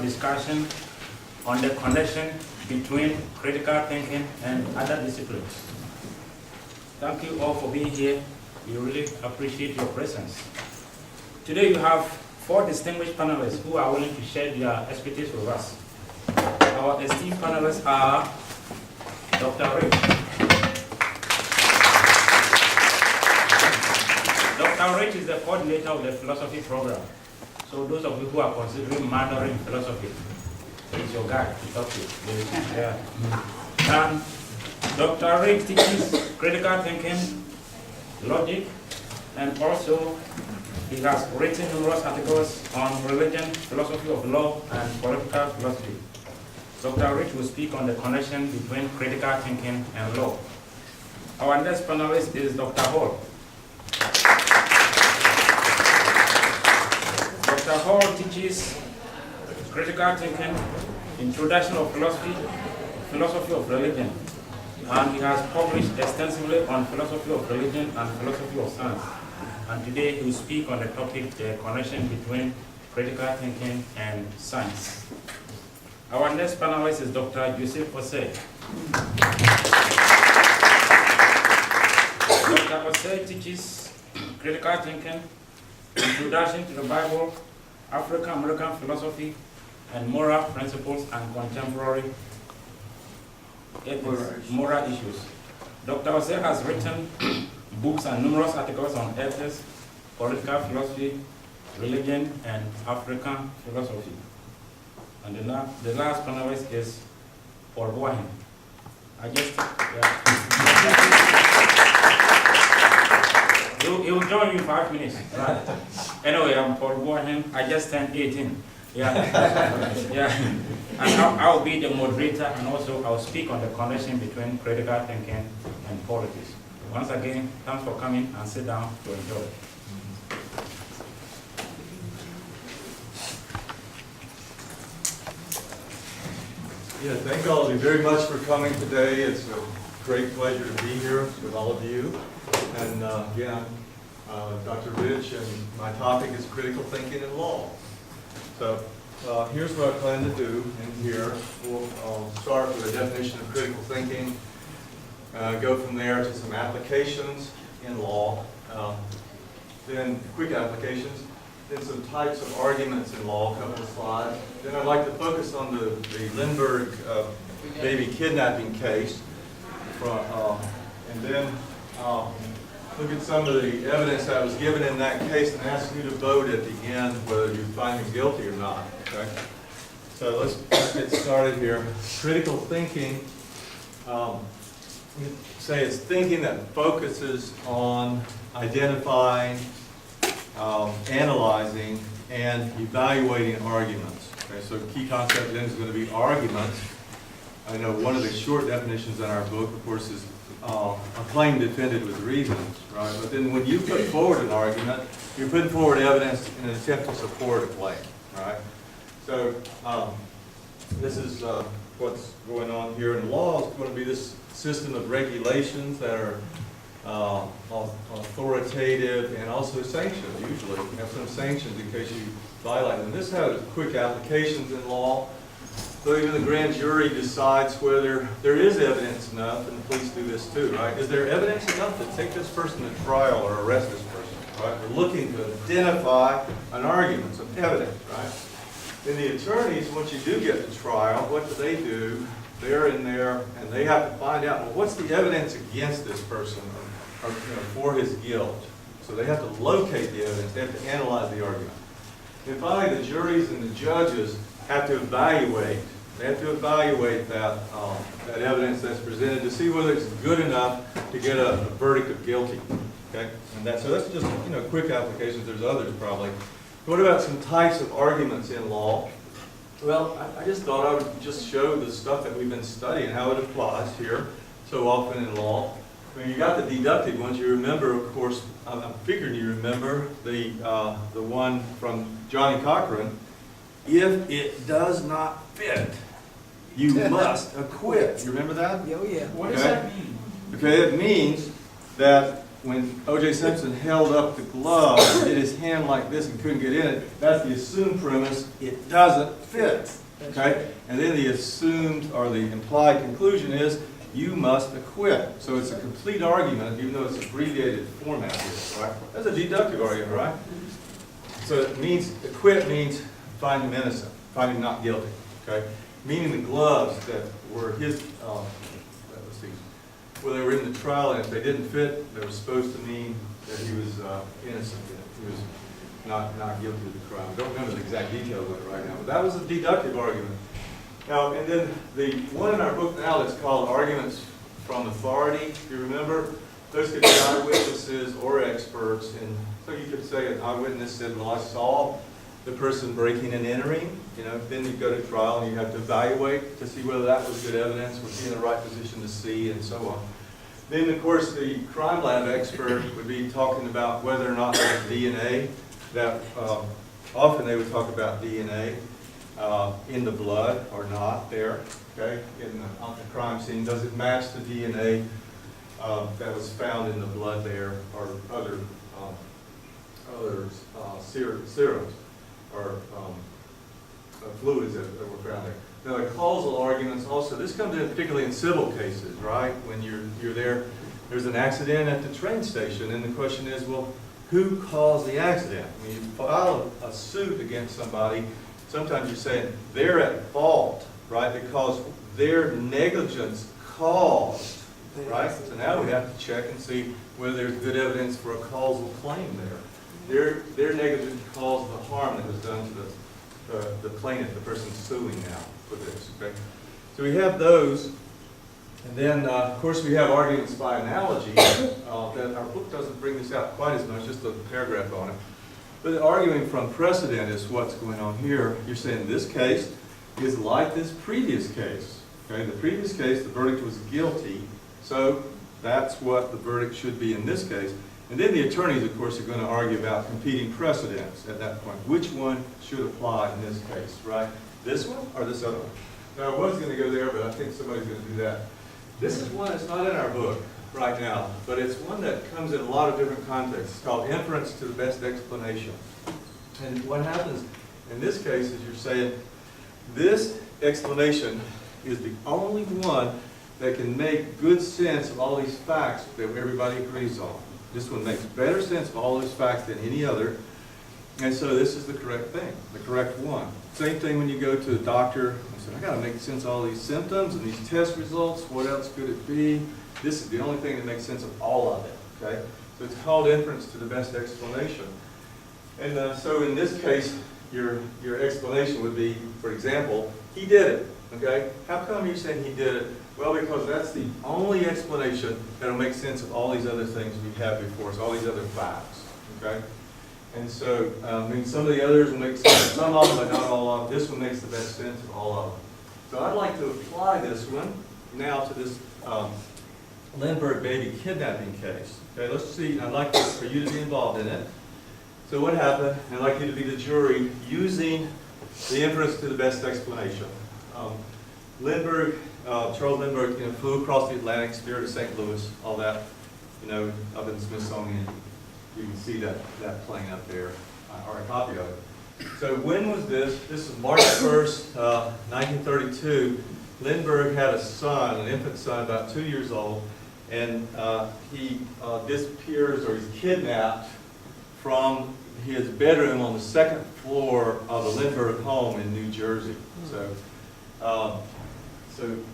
panel discussion on the connection between critical thinking and other disciplines. Thank you all for being here. We really appreciate your presence. Today you have 4 distinguished panelists who are willing to share their expertise with us. Our esteemed panelists are Dr. Rich. Dr. Rich is the coordinator of the philosophy program. So those of you who are considering mastering philosophy, it's your guy to talk to. Yeah. And Dr. Rich teaches critical thinking, logic, and also he has written numerous articles on religion, philosophy of law, and political philosophy. Dr. Rich will speak on the connection between critical thinking and law. Our next panelist is Dr. Hall. Dr. Hall teaches critical thinking, introduction of philosophy, philosophy of religion, and he has published extensively on philosophy of religion and philosophy of science. And today he will speak on the topic, the connection between critical thinking and science. Our next panelist is Dr. Osei. Dr. Osei teaches critical thinking, introduction to the Bible, African-American philosophy, and moral principles and contemporary ethics, moral issues. Dr. Osei has written books and numerous articles on ethics, political philosophy, religion, and African philosophy. And the last panelist is Paul Boaheng. He will join you in 5 minutes. Right. Anyway, I'm Paul Boaheng. I just turned 18. Yeah. Yeah. And I'll be the moderator, and also I'll speak on the connection between critical thinking and politics. Once again, thanks for coming, and sit down to enjoy. Yeah, thank all of you very much for coming today. It's a great pleasure to be here with all of you. And again, Dr. Rich, and my topic is critical thinking and law. So here's what I plan to do in here. I'll start with a definition of critical thinking, go from there to some applications in law, then quick applications, then some types of arguments in law, a couple of slides. Then I'd like to focus on the Lindbergh baby kidnapping case, and then look at some of the evidence that was given in that case and ask you to vote at the end whether you find him guilty or not. Okay? So let's get started here. Critical thinking, say it's thinking that focuses on identifying, analyzing, and evaluating arguments. Okay, so key concept then is going to be arguments. I know one of the short definitions in our book, of course, is a claim defended with reasons, right? But then when you put forward an argument, you're putting forward evidence in an attempt to support a claim, right? So this is what's going on here in law. Is going to be this system of regulations that are authoritative and also sanctioned. Usually you have some sanctions in case you violate them. This has quick applications in law. So even the grand jury decides whether there is evidence enough, and the police do this too, right? Is there evidence enough to take this person to trial or arrest this person, right? We're looking to identify an argument, some evidence, right? Then the attorneys, once you do get to trial, what do? They're in there, and they have to find out, well, what's the evidence against this person or for his guilt? So they have to locate the evidence. They have to analyze the argument. And finally, the juries and the judges have to evaluate. They have to evaluate that evidence that's presented to see whether it's good enough to get a verdict of guilty. Okay, and so that's just quick applications. There's others probably. What about some types of arguments in law? Well, I just thought I would just show the stuff that we've been studying, how it applies here so often in law. I mean, you got the deductive ones. You remember, of course, I'm figuring you remember the one from Johnny Cochran. If it does not fit, you must acquit. You remember that? Oh, yeah. What does that mean? Okay, it means that when O.J. Simpson held up the glove and did his hand like this and couldn't get in it, that's the assumed premise, it doesn't fit. Okay? And then the assumed or the implied conclusion is you must acquit. So it's a complete argument, even though it's abbreviated format here, right? That's a deductive argument, right? So it means, acquit means find him innocent, find him not guilty, okay? Meaning the gloves that were his, let's see, well, they were in the trial, and if they didn't fit, they were supposed to mean that he was innocent, that he was not guilty of the crime. I don't remember the exact details of it right now, but that was a deductive argument. Now, and then the one in our book now that's called Arguments from Authority, if you remember, those could be eyewitnesses or experts. And so you could say an eyewitness said, well, I saw the person breaking and entering. You know, then you go to trial and you have to evaluate to see whether that was good evidence, was he in the right position to see, and so on. Then, of course, the crime lab expert would be talking about whether or not there's DNA. That often they would talk about DNA in the blood or not there, okay, on the crime scene. Does it match the DNA that was found in the blood there, or other serums or fluids that were found there? Now, the causal arguments also, this comes in particularly in civil cases, right? When you're there, there's an accident at the train station, and the question is, well, who caused the accident? When you file a suit against somebody, sometimes you're saying they're at fault, right? Because their negligence caused, right? So now we have to check and see whether there's good evidence for a causal claim there. Their negligence caused the harm that was done to the plaintiff, the person suing now for this, okay? So we have those. And then, of course, we have arguments by analogy. That our book doesn't bring this out quite as much, just a paragraph on it. But arguing from precedent is what's going on here. You're saying this case is like this previous case. Okay, the previous case, the verdict was guilty, so that's what the verdict should be in this case. And then the attorneys, of course, are going to argue about competing precedents at that point. Which one should apply in this case, right? This one or this other one? Now, I was going to go there, but I think somebody's going to do that. This is one that's not in our book right now, but it's one that comes in a lot of different contexts. It's called inference to the best explanation. And what happens in this case is you're saying this explanation is the only one that can make good sense of all these facts that everybody agrees on. This one makes better sense of all those facts than any other. And so this is the correct thing, the correct one. Same thing when you go to a doctor and say, I got to make sense of all these symptoms and these test results. What else could it be? This is the only thing that makes sense of all of it, okay? So it's called inference to the best explanation. And so in this case, your explanation would be, for example, he did it, okay? How come you're saying he did it? Well, because that's the only explanation that will make sense of all these other things we have before us, all these other facts, okay? And so, I mean, some of the others will make sense of some of them, but not all of them. This one makes the best sense of all of them. So I'd like to apply this one now to this Lindbergh baby kidnapping case. Okay, let's see. I'd like for you to be involved in it. So what happened? I'd like you to be the jury using the inference to the best explanation. Lindbergh, Charles Lindbergh, flew across the Atlantic, Spirit of St. Louis, all that, up in the Smithsonian. You can see that plane up there, or a copy of it. So when was this? This is March 1st, 1932. Lindbergh had a son, an infant son, about 2 years old, and he disappears, or he's kidnapped from his bedroom on the second floor of the Lindbergh home in New Jersey. So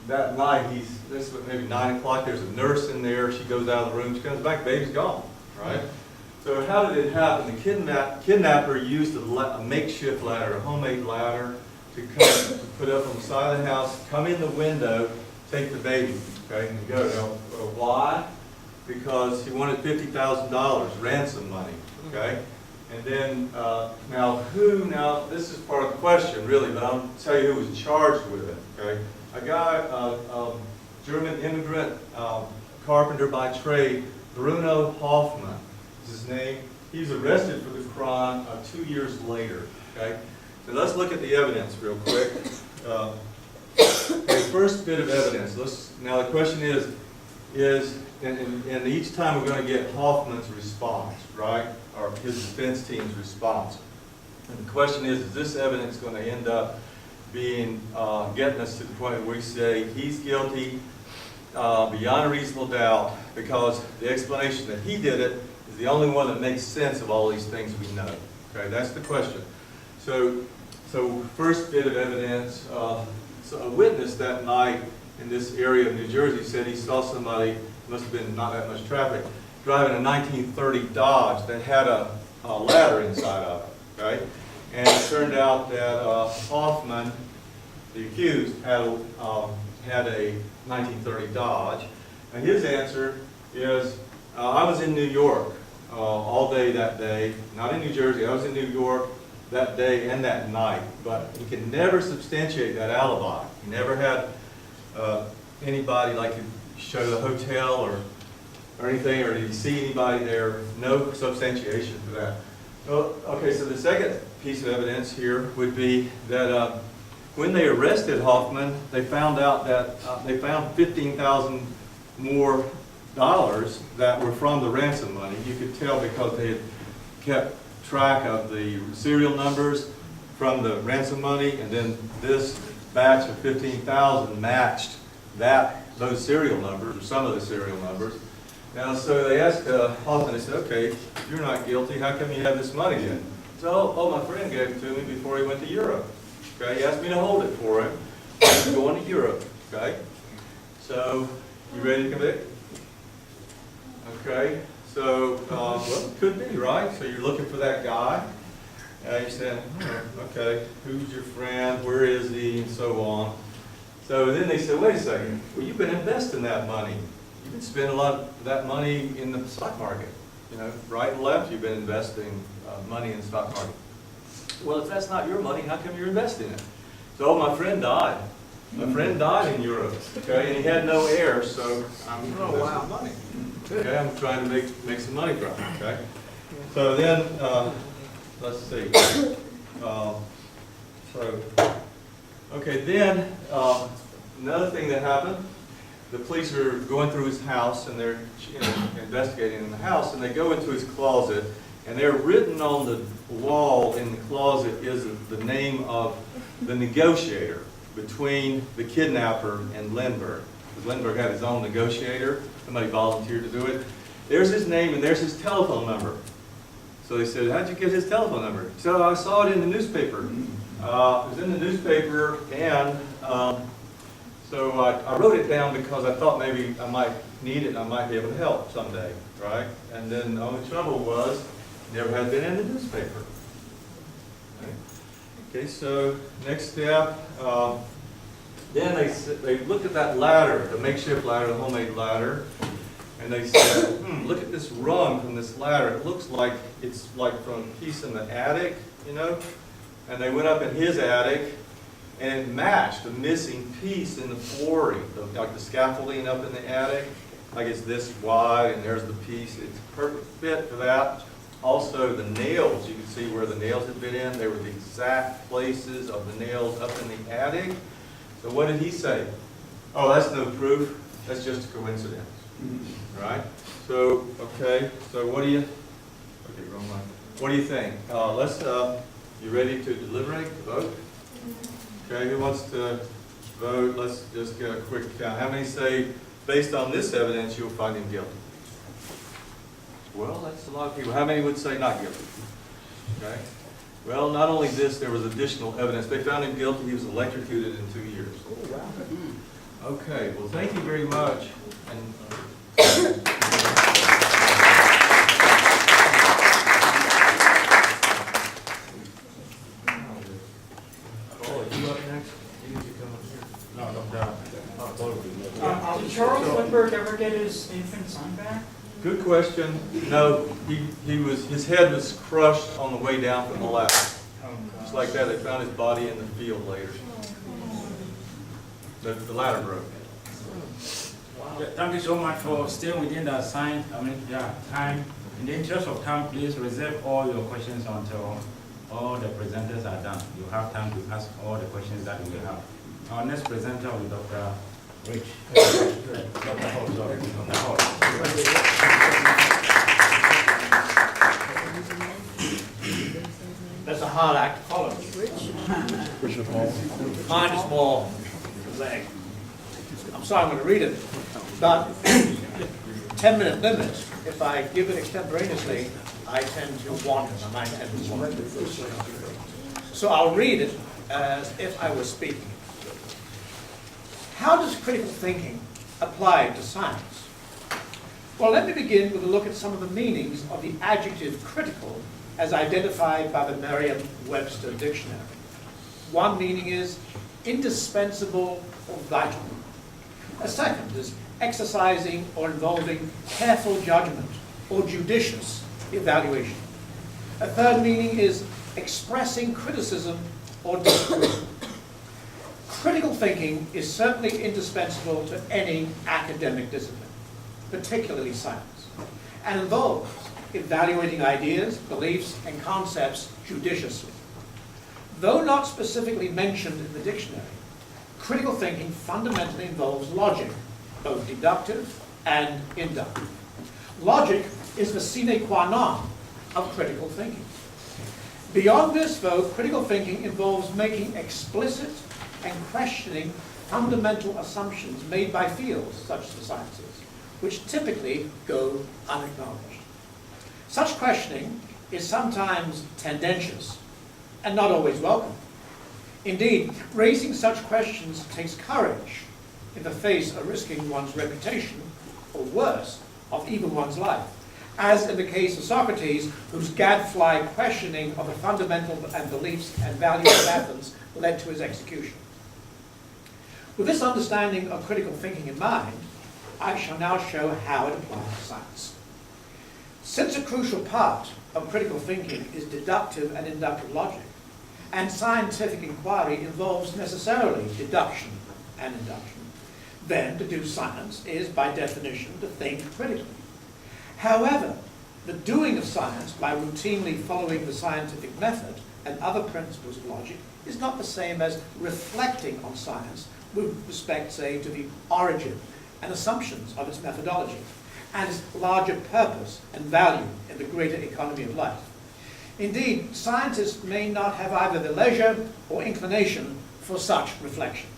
that night, this was maybe 9 o'clock, there's a nurse in there, she goes out of the room, she comes back, baby's gone, right? So how did it happen? The kidnapper used a makeshift ladder, a homemade ladder, to put up on the side of the house, come in the window, take the baby, okay, and go. Now, why? Because he wanted $50,000 ransom money, okay? And then, now this is part of the question, really, but I'll tell you who was charged with it, okay? A guy, German immigrant, carpenter by trade, Bruno Hoffman is his name. He's arrested for the crime 2 years later, okay? So let's look at the evidence real quick. The first bit of evidence, now the question is and each time we're going to get Hoffman's response, right? Or his defense team's response. And the question is this evidence going to end up being, getting us to the point where we say he's guilty beyond a reasonable doubt because the explanation that he did it is the only one that makes sense of all these things we know. Okay, that's the question. So first bit of evidence, so a witness that night in this area of New Jersey said he saw somebody, must have been not that much traffic, driving a 1930 Dodge that had a ladder inside of it, okay? And it turned out that Hoffman, the accused, had a 1930 Dodge. And his answer is, I was in New York all day that day, not in New Jersey, I was in New York that day and that night, but he could never substantiate that alibi. He never had anybody like to show the hotel or anything, or did he see anybody there? No substantiation for that. Well, okay, so the second piece of evidence here would be that when they arrested Hoffman, they found out that they found $15,000 more dollars that were from the ransom money. You could tell because they had kept track of the serial numbers from the ransom money, and then this batch of 15,000 matched those serial numbers, or some of the serial numbers. Now, so they asked Hoffman, they said, okay, you're not guilty, how come you have this money then? So, oh, my friend gave it to me before he went to Europe. Okay, he asked me to hold it for him. He's going to Europe, okay? So, you ready to convict? Okay, so, well, it could be, right? So you're looking for that guy. You said, okay, who's your friend, where is he, and so on. So then they said, wait a second, well, you've been investing that money. You've been spending a lot of that money in the stock market. You know, right and left, you've been investing money in the stock market. Well, if that's not your money, how come you're investing it? So my friend died. My friend died in Europe, okay, and he had no heir, so I'm investing money. Okay, I'm trying to make some money from it, okay? So then, let's see. Okay, then another thing that happened, the police are going through his house and they're investigating in the house, and they go into his closet, and they're written on the wall in the closet is the name of the negotiator between the kidnapper and Lindbergh. Because Lindbergh had his own negotiator, somebody volunteered to do it. There's his name and there's his telephone number. So they said, how'd you get his telephone number? So I saw it in the newspaper. It was in the newspaper, and so I wrote it down because I thought maybe I might need it and I might be able to help someday, right? And then the only trouble was, it never had been in the newspaper. Okay, so next step, then they looked at that ladder, the makeshift ladder, the homemade ladder, and they said, look at this rung from this ladder. It looks like it's like from a piece in the attic, you know? And they went up in his attic, and it matched the missing piece in the flooring, like the scaffolding up in the attic. Like it's this wide, and there's the piece. It's a perfect fit for that. Also, the nails, you can see where the nails had been in. They were the exact places of the nails up in the attic. So what did he say? Oh, that's no proof. That's just a coincidence. Right? So, okay. So what do you? Okay, wrong one. What do you think? You ready to deliberate, to vote? Okay. Who wants to vote? Let's just get a quick count. How many say, based on this evidence, you'll find him guilty? Well, that's a lot of people. How many would say not guilty? Okay. Well, not only this, there was additional evidence. They found him guilty. He was electrocuted in 2 years. Oh, wow. Okay. Well, thank you very much. And, Charles Lindbergh ever get his infant son back? good question. No, his head was crushed on the way down from the ladder. Just like that, they found his body in the field later. The ladder broke. Yeah, thank you so much for staying within the assigned, time. In the interest of time, please reserve all your questions until all the presenters are done. You have time to ask all the questions that you will have. Our next presenter will be Dr. Rich. Dr. Hall, sorry. Dr. Hall. That's a hard act to follow. Mine is more vague. I'm sorry, I'm going to read it, but 10-minute limit, if I give it extemporaneously, I tend to wander. I might tend to wander. So I'll read it as if I was speaking. How does critical thinking apply to science? Well, let me begin with a look at some of the meanings of the adjective critical as identified by the Merriam-Webster dictionary. One meaning is indispensable or vital. A second is exercising or involving careful judgment or judicious evaluation. A third meaning is expressing criticism or disapproval. Critical thinking is certainly indispensable to any academic discipline, particularly science, and involves evaluating ideas, beliefs, and concepts judiciously. Though not specifically mentioned in the dictionary, critical thinking fundamentally involves logic, both deductive and inductive. Logic is the sine qua non of critical thinking. Beyond this, though, critical thinking involves making explicit and questioning fundamental assumptions made by fields, such as the sciences, which typically go unacknowledged. Such questioning is sometimes tendentious and not always welcome. Indeed, raising such questions takes courage in the face of risking one's reputation, or worse, of even one's life, as in the case of Socrates, whose gadfly questioning of the fundamental and beliefs and values of Athens led to his execution. With this understanding of critical thinking in mind, I shall now show how it applies to science. Since a crucial part of critical thinking is deductive and inductive logic, and scientific inquiry involves necessarily deduction and induction, then to do science is, by definition, to think critically. However, the doing of science by routinely following the scientific method and other principles of logic is not the same as reflecting on science with respect, say, to the origin and assumptions of its methodology and its larger purpose and value in the greater economy of life. Indeed, scientists may not have either the leisure or inclination for such reflection.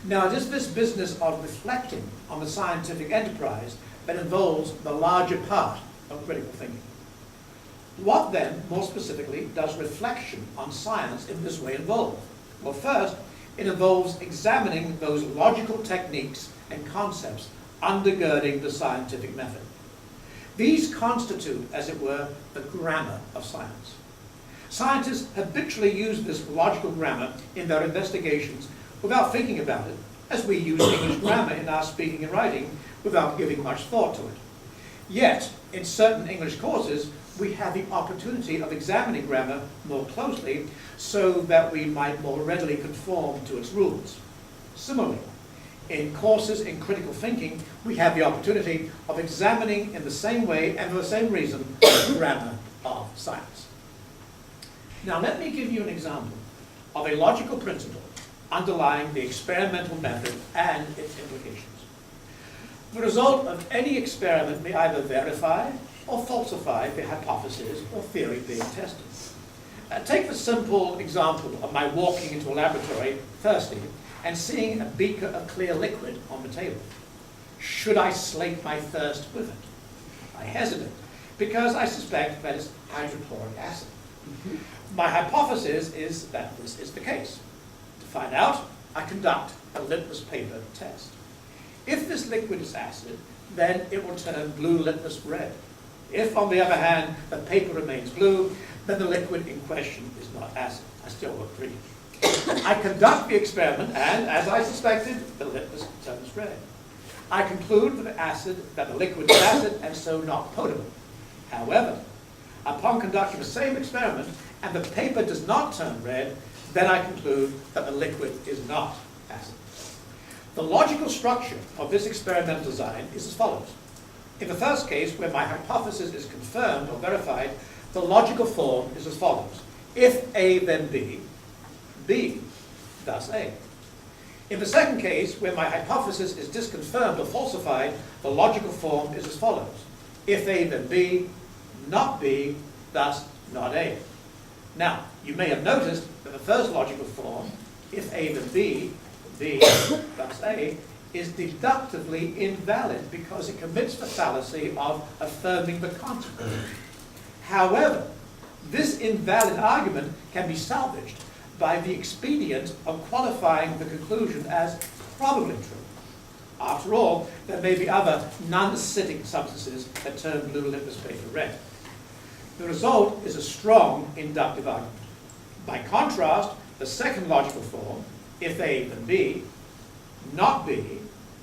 Now, it is this business of reflecting on the scientific enterprise that involves the larger part of critical thinking. What then, more specifically, does reflection on science in this way involve? Well, first, it involves examining those logical techniques and concepts undergirding the scientific method. These constitute, as it were, the grammar of science. Scientists habitually use this logical grammar in their investigations without thinking about it, as we use English grammar in our speaking and writing without giving much thought to it. Yet, in certain English courses, we have the opportunity of examining grammar more closely so that we might more readily conform to its rules. Similarly, in courses in critical thinking, we have the opportunity of examining in the same way and for the same reason the grammar of science. Now let me give you an example of a logical principle underlying the experimental method and its implications. The result of any experiment may either verify or falsify the hypothesis or theory being tested. Take the simple example of my walking into a laboratory thirsty and seeing a beaker of clear liquid on the table. Should I slake my thirst with it? I hesitate, because I suspect that it's hydrochloric acid. My hypothesis is that this is the case. To find out, I conduct a litmus paper test. If this liquid is acid, then it will turn blue litmus red. If, on the other hand, the paper remains blue, then the liquid in question is not acid. I still look green. I conduct the experiment, and, as I suspected, the litmus turns red. I conclude that the liquid is acid and so not potable. However, upon conducting the same experiment and the paper does not turn red, then I conclude that the liquid is not acid. The logical structure of this experimental design is as follows. In the first case, where my hypothesis is confirmed or verified, the logical form is as follows. If A, then B, B, thus A. In the second case, where my hypothesis is disconfirmed or falsified, the logical form is as follows. If A, then B, not B, thus not A. Now, you may have noticed that the first logical form, if A, then B, B, thus A, is deductively invalid because it commits the fallacy of affirming the consequence. However, this invalid argument can be salvaged by the expedient of qualifying the conclusion as probably true. After all, there may be other non-acidic substances that turn blue litmus paper red. The result is a strong inductive argument. By contrast, the second logical form, if A then B, not B,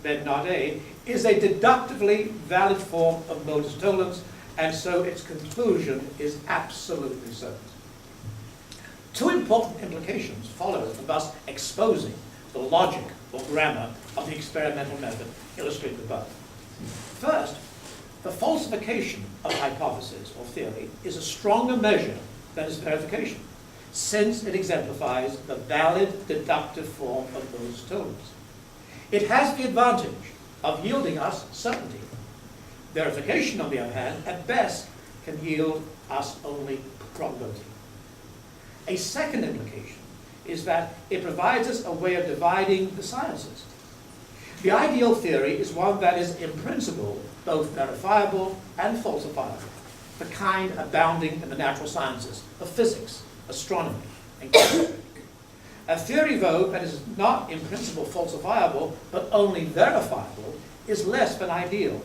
then not A, is a deductively valid form of modus tollens, and so its conclusion is absolutely certain. Two important implications follow from thus exposing the logic or grammar of the experimental method illustrated above. First, the falsification of a hypothesis or theory is a stronger measure than its verification, since it exemplifies the valid deductive form of modus tollens. It has the advantage of yielding us certainty. Verification, on the other hand, at best can yield us only probability. A second implication is that it provides us a way of dividing the sciences. The ideal theory is one that is, in principle, both verifiable and falsifiable, the kind abounding in the natural sciences of physics, astronomy, and chemistry. A theory, though, that is not in principle falsifiable, but only verifiable, is less than ideal.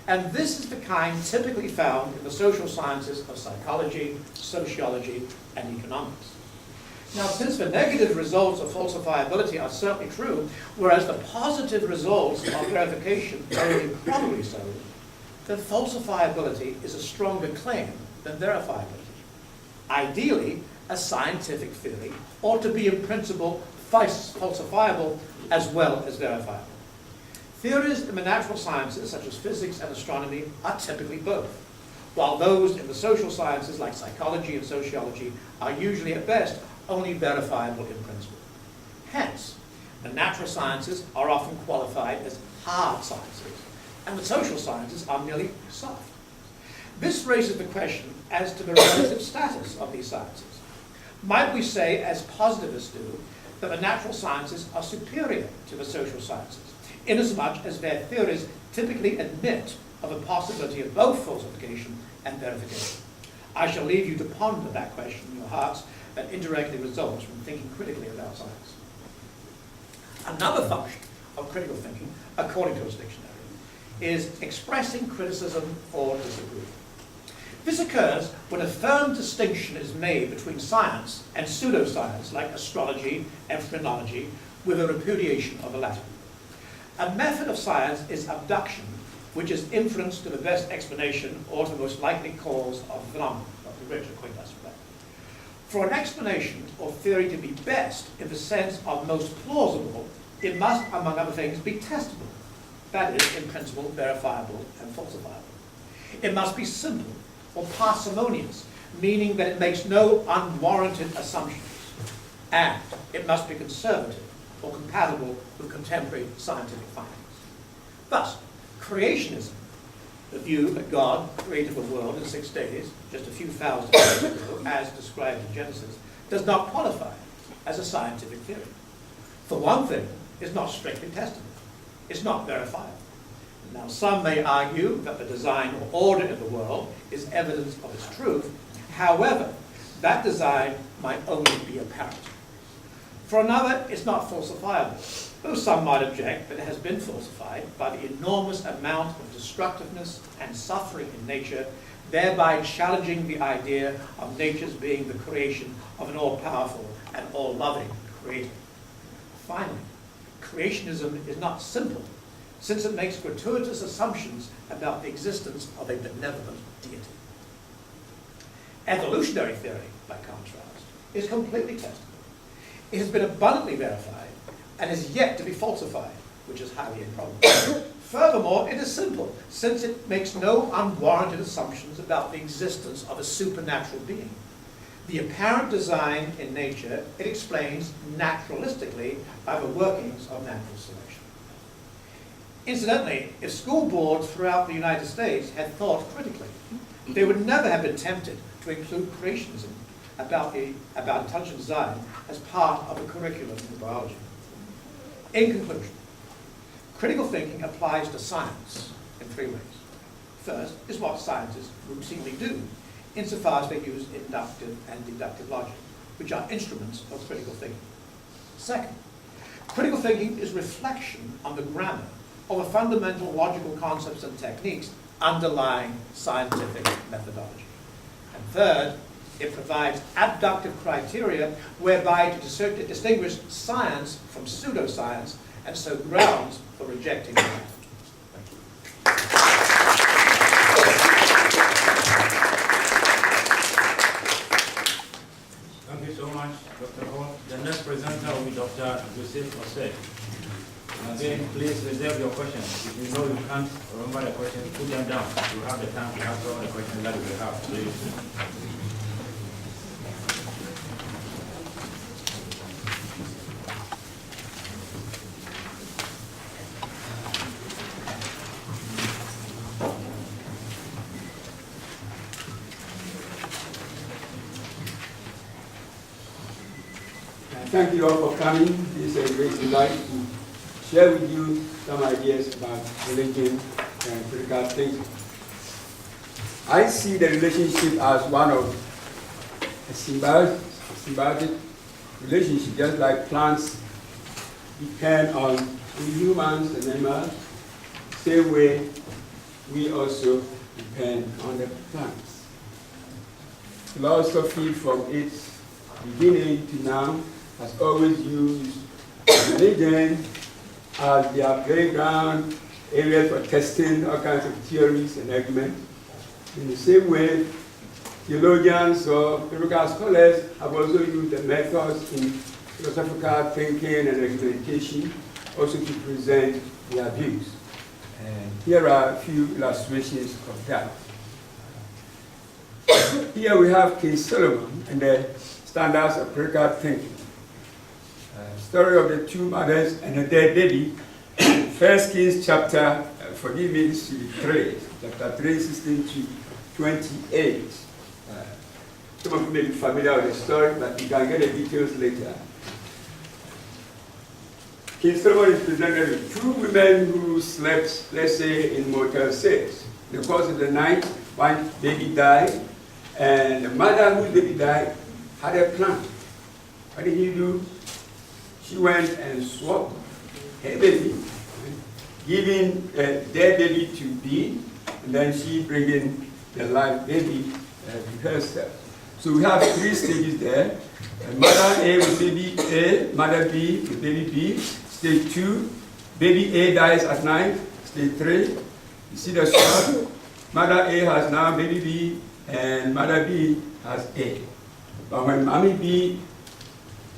And this is the kind typically found in the social sciences of psychology, sociology, and economics. Now, since the negative results of falsifiability are certainly true, whereas the positive results of verification are only probably so, then falsifiability is a stronger claim than verifiability. Ideally, a scientific theory ought to be in principle falsifiable as well as verifiable. Theories in the natural sciences, such as physics and astronomy, are typically both, while those in the social sciences, like psychology and sociology, are usually at best only verifiable in principle. Hence, the natural sciences are often qualified as hard sciences, and the social sciences are merely soft. This raises the question as to the relative status of these sciences. Might we say, as positivists do, that the natural sciences are superior to the social sciences, inasmuch as their theories typically admit of a possibility of both falsification and verification? I shall leave you to ponder that question in your hearts that indirectly results from thinking critically about science. Another function of critical thinking, according to its dictionary, is expressing criticism or disapproval. This occurs when a firm distinction is made between science and pseudoscience, like astrology and phrenology, with a repudiation of the latter. A method of science is abduction, which is inference to the best explanation or to the most likely cause of a phenomenon. Dr. Rich acquainted us with that. For an explanation or theory to be best in the sense of most plausible, it must, among other things, be testable. That is, in principle, verifiable and falsifiable. It must be simple or parsimonious, meaning that it makes no unwarranted assumptions. And it must be conservative or compatible with contemporary scientific findings. Thus, creationism, the view that God created the world in 6 days, just a few thousand years ago, as described in Genesis, does not qualify as a scientific theory. For one thing, it's not strictly testable. It's not verifiable. Now, some may argue that the design or order of the world is evidence of its truth. However, that design might only be apparent. For another, it's not falsifiable, though some might object that it has been falsified by the enormous amount of destructiveness and suffering in nature, thereby challenging the idea of nature's being the creation of an all-powerful and all-loving creator. Finally, creationism is not simple, since it makes gratuitous assumptions about the existence of a benevolent deity. Evolutionary theory, by contrast, is completely testable. It has been abundantly verified and is yet to be falsified, which is highly improbable. Furthermore, it is simple, since it makes no unwarranted assumptions about the existence of a supernatural being. The apparent design in nature, it explains naturalistically by the workings of natural selection. Incidentally, if school boards throughout the United States had thought critically, they would never have been tempted to include creationism about intelligent design as part of the curriculum in biology. In conclusion, critical thinking applies to science in three ways. First is what scientists routinely do, insofar as they use inductive and deductive logic, which are instruments of critical thinking. Second, critical thinking is reflection on the grammar of the fundamental logical concepts and techniques underlying scientific methodology. And third, it provides abductive criteria whereby to distinguish science from pseudoscience, and so grounds for rejecting it. Thank you so much, Dr. Hall. The next presenter will be Dr. Osei. Again, please reserve your questions. If you know you can't remember the questions, put them down. You have the time to answer all the questions that you have, please. Thank you all for coming. It's a great delight to share with you some ideas about religion and critical thinking. I see the relationship as one of a symbiotic relationship, just like plants depend on humans and animals. Same way, we also depend on the plants. Philosophy from its beginning to now has always used religion as their playground, areas for testing all kinds of theories and arguments. In the same way, theologians or biblical scholars have also used the methods in philosophical thinking and argumentation also to present their views. And here are a few illustrations of that. Here we have King Solomon and the standards of critical thinking. Story of the two mothers and a dead baby. 1 Kings chapter, forgive me, this is 3, chapter 3, 16 to 28. Some of you may be familiar with the story, but you can get the details later. King Solomon is presented with two women who slept, let's say, in Motel 6. In the course of the night, one baby died, and the mother whose baby died had a plan. What did he do? She went and swapped her baby, giving a dead baby to B, and then she bringing the live baby to herself. So we have three stages there. Mother A with baby A, mother B with baby B. Stage 2, baby A dies at night. Stage 3, you see the swap. Mother A has now baby B, and mother B has A. But when mommy B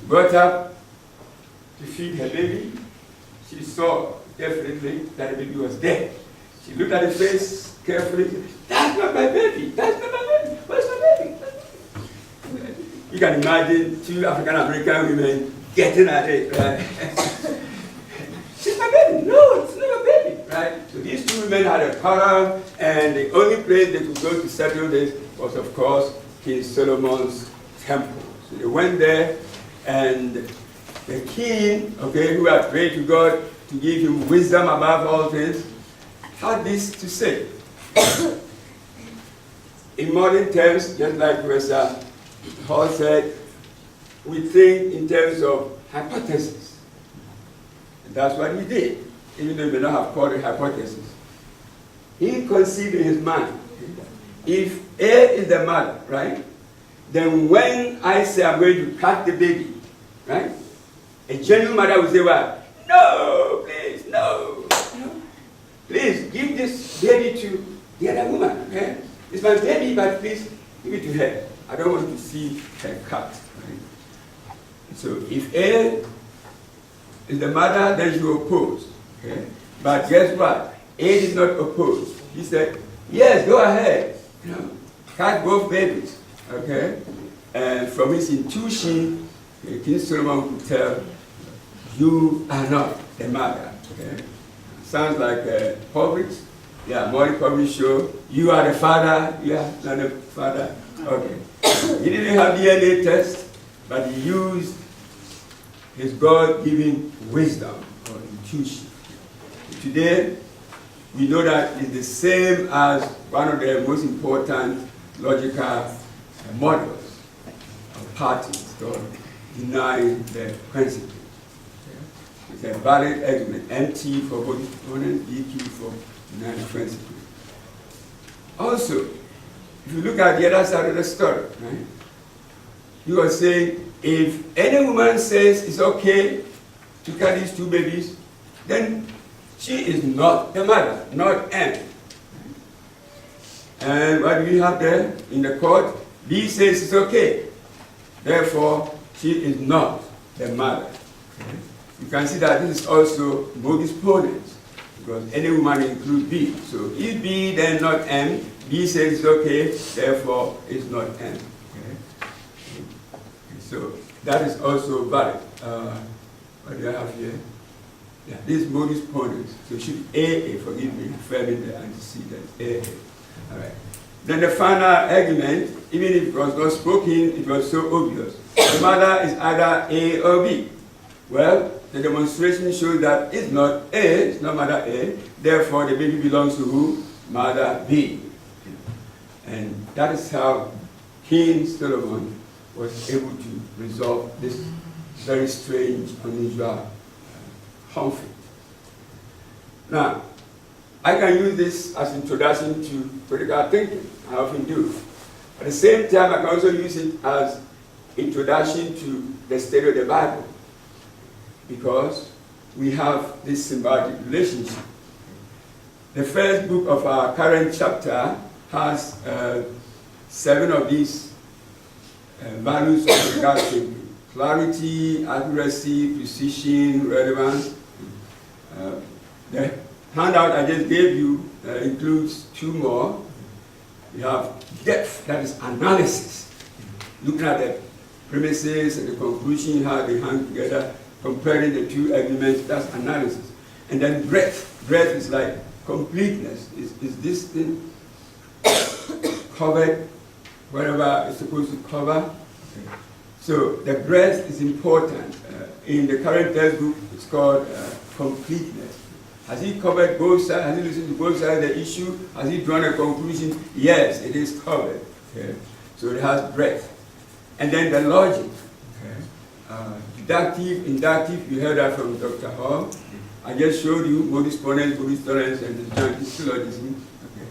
got up to feed her baby, she saw definitely that the baby was dead. She looked at the face carefully. That's not my baby. That's not my baby. Where's my baby? You can imagine two African American women getting at it, right? She's my baby. No, it's not your baby, right? So these two women had a quarrel, and the only place they could go to settle this was, of course, King Solomon's temple. So they went there, and the king, okay, who had prayed to God to give him wisdom above all things, had this to say. In modern terms, just like Professor Hall said, we think in terms of hypothesis. And that's what he did, even though he may not have called it hypothesis. He conceived in his mind, if A is the mother, right, then when I say I'm going to cut the baby, right, a genuine mother will say, well, no, please, no. Please give this baby to the other woman. Okay? It's my baby, but please give it to her. I don't want to see her cut. Right? So if A is the mother, then she will oppose. Okay? But guess what? A did not oppose. He said, yes, go ahead. Cut both babies. Okay? And from his intuition, King Solomon could tell, you are not the mother. Okay? Sounds like a poverty. Yeah, Molly probably show you are the father. Yeah, not the father. Okay. He didn't have DNA test, but he used his God-given wisdom or intuition. Today, we know that it's the same as one of the most important logical models of parties called denying the principle. It's a valid argument, MT for both opponents, EQ for denying the principle. Also, if you look at the other side of the story, right, you are saying if any woman says it's okay to carry these two babies, then she is not the mother, not M. And what do we have there in the court? B says it's okay. Therefore, she is not the mother. You can see that this is also modus ponens, because any woman includes B. So if B, then not M, B says it's okay, therefore it's not M. Okay? So that is also valid. What do I have here? Yeah, this is modus ponens. So it should be AA, forgive me, referring the antecedent, AA. All right. Then the final argument, even if it was not spoken, it was so obvious. The mother is either A or B. Well, the demonstration shows that it's not A, it's not mother A, therefore the baby belongs to who? Mother B. And that is how King Solomon was able to resolve this very strange, unusual conflict. Now, I can use this as introduction to critical thinking. I often do. At the same time, I can also use it as introduction to the study of the Bible, because we have this symbiotic relationship. The first book of our current chapter has 7 of these values of critical thinking: clarity, accuracy, precision, relevance. The handout I just gave you includes 2 more. We have depth, that is analysis, looking at the premises and the conclusion, how they hang together, comparing the 2 arguments, that's analysis. And then breadth. Breadth is like completeness. Is this thing covered wherever it's supposed to cover? Okay. So the breadth is important. In the current textbook, it's called completeness. Has he covered both sides? Has he listened to both sides of the issue? Has he drawn a conclusion? Yes, it is covered. Okay. So it has breadth. And then the logic. Okay. Deductive, inductive, you heard that from Dr. Hall. I just showed you modus ponens, modus tollens, and disjunctive syllogism. Okay.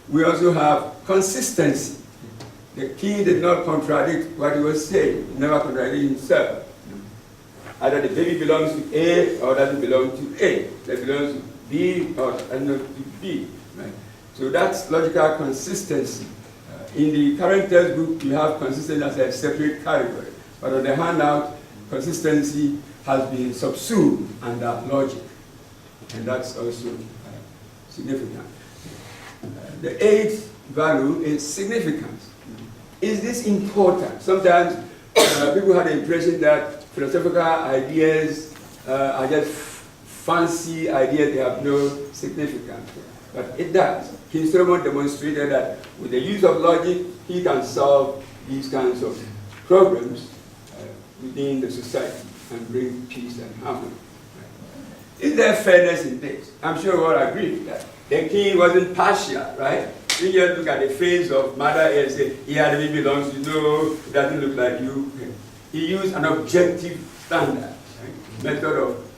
We also have consistency. The king did not contradict what he was saying. He never contradicted himself. Either the baby belongs to A or doesn't belong to A. It belongs to B or doesn't belong to B. Right? So that's logical consistency. In the current textbook, you have consistency as a separate category. But on the handout, consistency has been subsumed under logic. And that's also significant. The 8th value is significance. Is this important? Sometimes people have the impression that philosophical ideas are just fancy ideas, they have no significance. But it does. King Solomon demonstrated that with the use of logic, he can solve these kinds of problems within the society and bring peace and harmony. Is there fairness in this? I'm sure we all agree with that. The king wasn't partial, right? You just look at the face of mother and say, yeah, the baby belongs to you. No, it doesn't look like you. He used an objective standard, right? Method of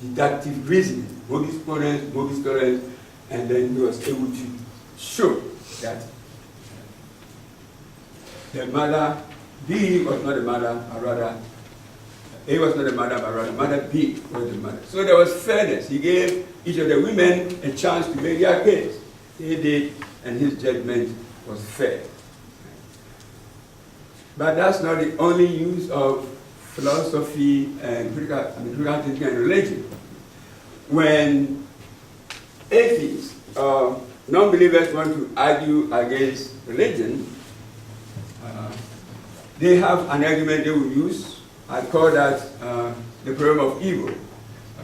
deductive reasoning, modus ponens, modus tollens, and then he was able to show that the mother B was not the mother, but rather A was not the mother, but rather mother B was the mother. So there was fairness. He gave each of the women a chance to make their case. He did, and his judgment was fair. But that's not the only use of philosophy and critical thinking and religion. When atheists or non-believers want to argue against religion, they have an argument they will use. I call that the problem of evil.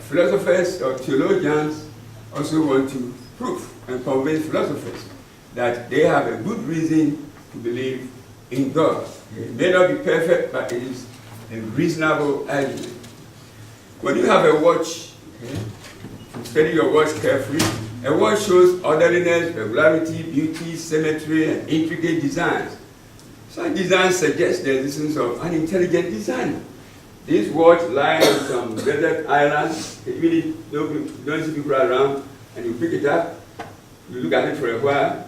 Philosophers or theologians also want to prove and convince philosophers that they have a good reason to believe in God. It may not be perfect, but it is a reasonable argument. When you have a watch, study your watch carefully, a watch shows orderliness, regularity, beauty, symmetry, and intricate designs. Some designs suggest the existence of an intelligent designer. This watch lies on some desert island, really don't see people around, and you pick it up, you look at it for a while,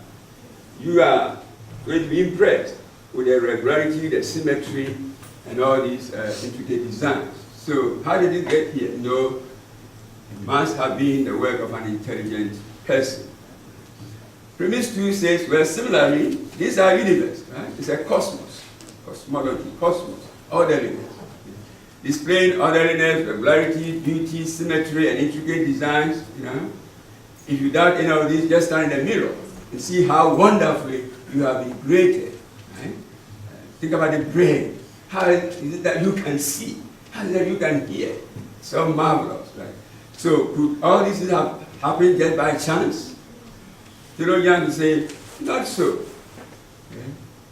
you are going to be impressed with the regularity, the symmetry, and all these intricate designs. So how did it get here? No, it must have been the work of an intelligent person. Premise 2 says, well, similarly, these are universe, right? It's a cosmos, cosmology, cosmos, orderliness. Displaying orderliness, regularity, beauty, symmetry, and intricate designs, If you doubt any of these, just stand in the mirror and see how wonderfully you have been created, right? Think about the brain. How is it that you can see? How is it that you can hear? So marvelous, right? So could all these things have happened just by chance? Theologians say, not so. Okay?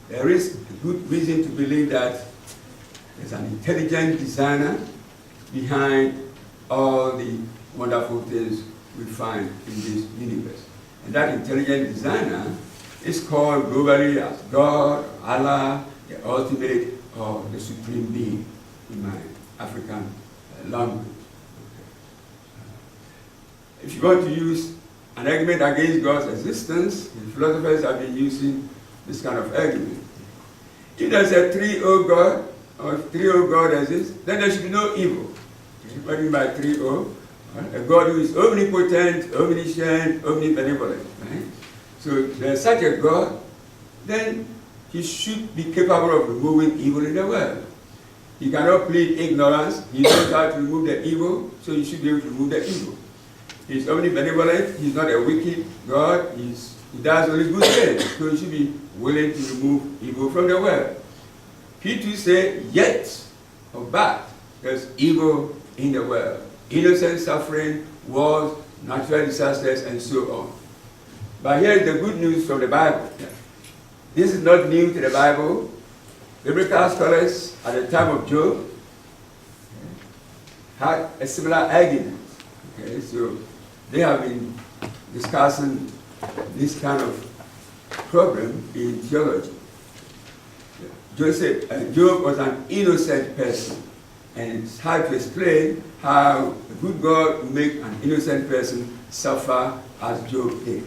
There is a good reason to believe that there's an intelligent designer behind all the wonderful things we find in this universe. And that intelligent designer is called globally as God, Allah, the ultimate or the supreme being in my African language. If you want to use an argument against God's existence, the philosophers have been using this kind of argument. If there's a 3-O God, or 3-O God exists, then there should be no evil. What do you mean by 3-O? A God who is omnipotent, omniscient, omnibenevolent. Right? So if there's such a God, then he should be capable of removing evil in the world. He cannot plead ignorance. He knows how to remove the evil, so he should be able to remove the evil. He's omnibenevolent. He's not a wicked God. He does only good things, so he should be willing to remove evil from the world. P2 say, yet, or but, there's evil in the world. Innocent suffering, wars, natural disasters, and so on. But here is the good news from the Bible. This is not new to the Bible. Biblical scholars at the time of Job had a similar argument. Okay, so they have been discussing this kind of problem in theology. Job was an innocent person, and it's hard to explain how a good God will make an innocent person suffer as Job did.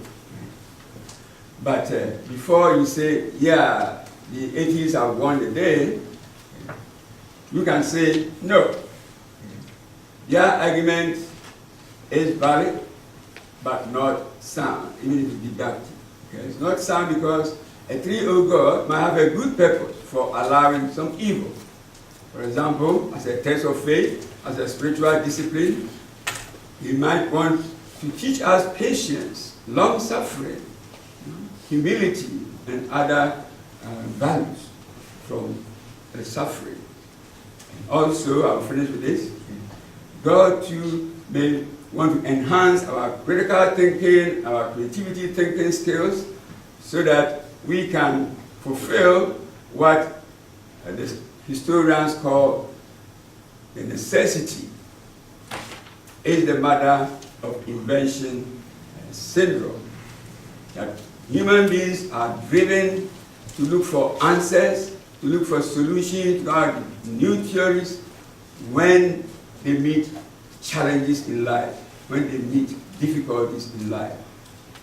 But before you say, yeah, the atheists have won the day, you can say, no. Their argument is valid, but not sound, even if it's deductive. Okay? It's not sound because a 3-O God might have a good purpose for allowing some evil. For example, as a test of faith, as a spiritual discipline, he might want to teach us patience, long-suffering, humility, and other values from the suffering. And also, I'll finish with this, God too may want to enhance our critical thinking, our creativity thinking skills, so that we can fulfill what the historians call the necessity is the mother of invention syndrome. That human beings are driven to look for answers, to look for solutions, to add new theories when they meet challenges in life, when they meet difficulties in life.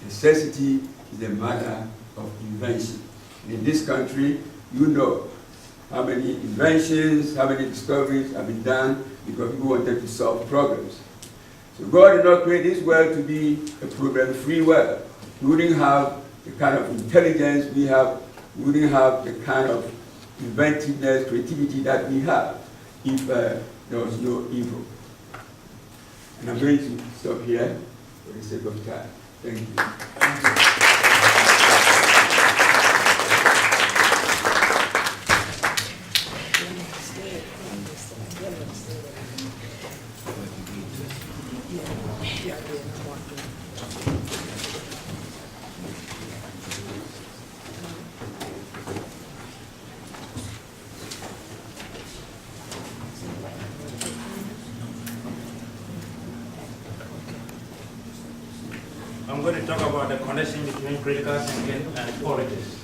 Necessity is the mother of invention. And in this country, you know how many inventions, how many discoveries have been done because people wanted to solve problems. So God did not create this world to be a problem-free world. We wouldn't have the kind of intelligence we have, we wouldn't have the kind of inventiveness, creativity that we have if there was no evil. And I'm going to stop here for the sake of time. Thank you. Thank you. going to talk about the connection between critical thinking and politics.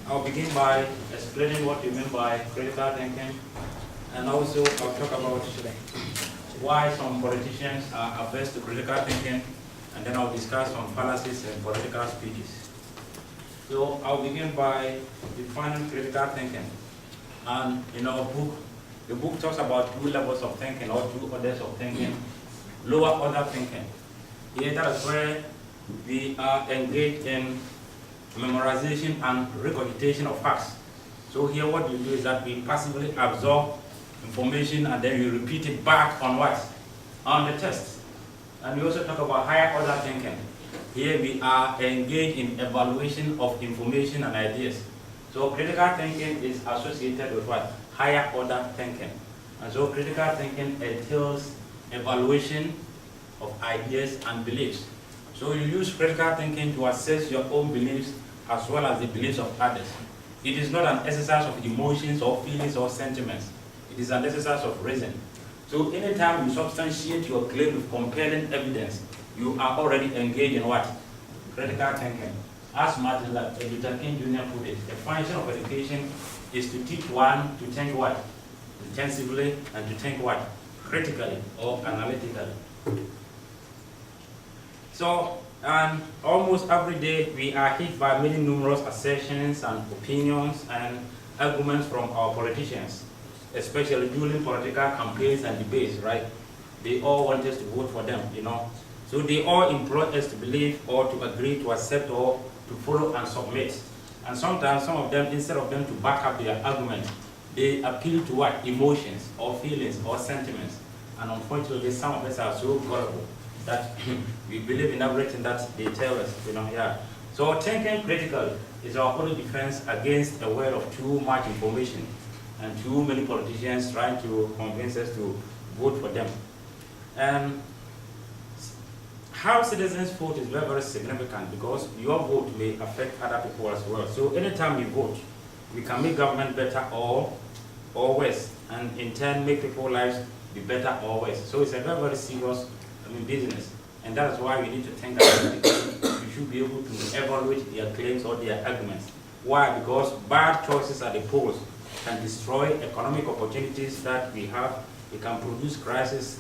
I'll begin by explaining what you mean by critical thinking, and also I'll talk about why some politicians are averse to critical thinking, and then I'll discuss some fallacies in political speeches. So I'll begin by defining critical thinking. And in our book, the book talks about two levels of thinking or two orders of thinking, lower order thinking. Here, that is where we are engaged in memorization and regurgitation of facts. So here what we do is that we passively absorb information and then we repeat it back on what? On the test. And we also talk about higher order thinking. Here we are engaged in evaluation of information and ideas. So critical thinking is associated with what? Higher order thinking. And so critical thinking entails evaluation of ideas and beliefs. So you use critical thinking to assess your own beliefs as well as the beliefs of others. It is not an exercise of emotions or feelings or sentiments. It is an exercise of reason. So anytime you substantiate your claim with compelling evidence, you are already engaged in what? Critical thinking. As Martin Luther King Jr. put it, the function of education is to teach one to think what? Intensively, and to think what? Critically or analytically. So, almost every day we are hit by many numerous assertions and opinions and arguments from our politicians, especially during political campaigns and debates, right? They all want us to vote for them, you know. So they all implore us to believe or to agree, to accept or to follow and submit. And sometimes some of them, instead of them to back up their argument, they appeal to what? Emotions or feelings or sentiments. And unfortunately, some of us are so gullible that we believe in everything that they tell us, you know, yeah. So thinking critically is our only defense against a world of too much information and too many politicians trying to convince us to vote for them. And how citizens vote is very, very significant because your vote may affect other people as well. So anytime we vote, we can make government better or worse, and in turn make people's lives be better or worse. So it's a very, very serious business, and that is why we need to think analytically. We should be able to evaluate their claims or their arguments. Why? Because bad choices at the polls can destroy economic opportunities that we have. It can produce crisis,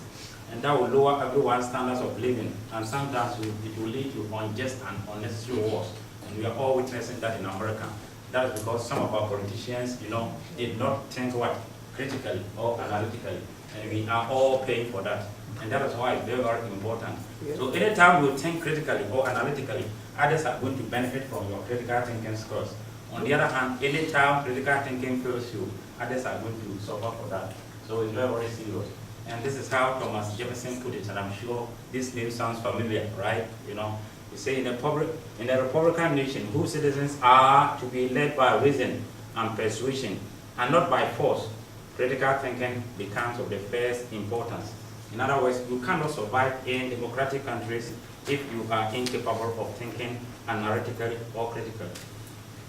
and that will lower everyone's standards of living. And sometimes it will lead to unjust and unnecessary wars. And we are all witnessing that in America. That is because some of our politicians, you know, did not think what? Critically or analytically. And we are all paying for that. And that is why it's very, very important. Yeah. So anytime you think critically or analytically, others are going to benefit from your critical thinking skills. On the other hand, anytime critical thinking fails you, others are going to suffer for that. So it's very, very serious. And this is how Thomas Jefferson put it, and I'm sure this name sounds familiar, right? You know, you say in a Republican nation, whose citizens are to be led by reason and persuasion, and not by force, critical thinking becomes of the first importance. In other words, you cannot survive in democratic countries if you are incapable of thinking analytically or critically.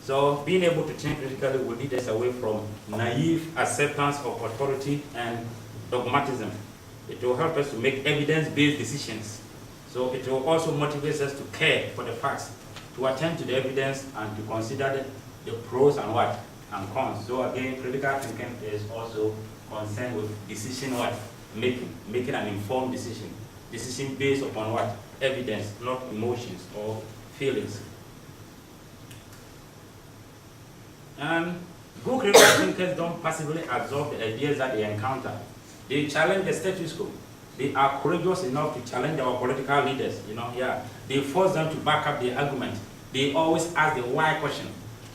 So being able to think critically will lead us away from naive acceptance of authority and dogmatism. It will help us to make evidence-based decisions. So it will also motivate us to care for the facts, to attend to the evidence, and to consider the pros and what? And cons. So again, critical thinking is also concerned with decision what? Making an informed decision. Decision based upon what? Evidence, not emotions or feelings. And good critical thinkers don't passively absorb the ideas that they encounter. They challenge the status quo. They are courageous enough to challenge our political leaders, you know, yeah. They force them to back up their argument. They always ask the why question.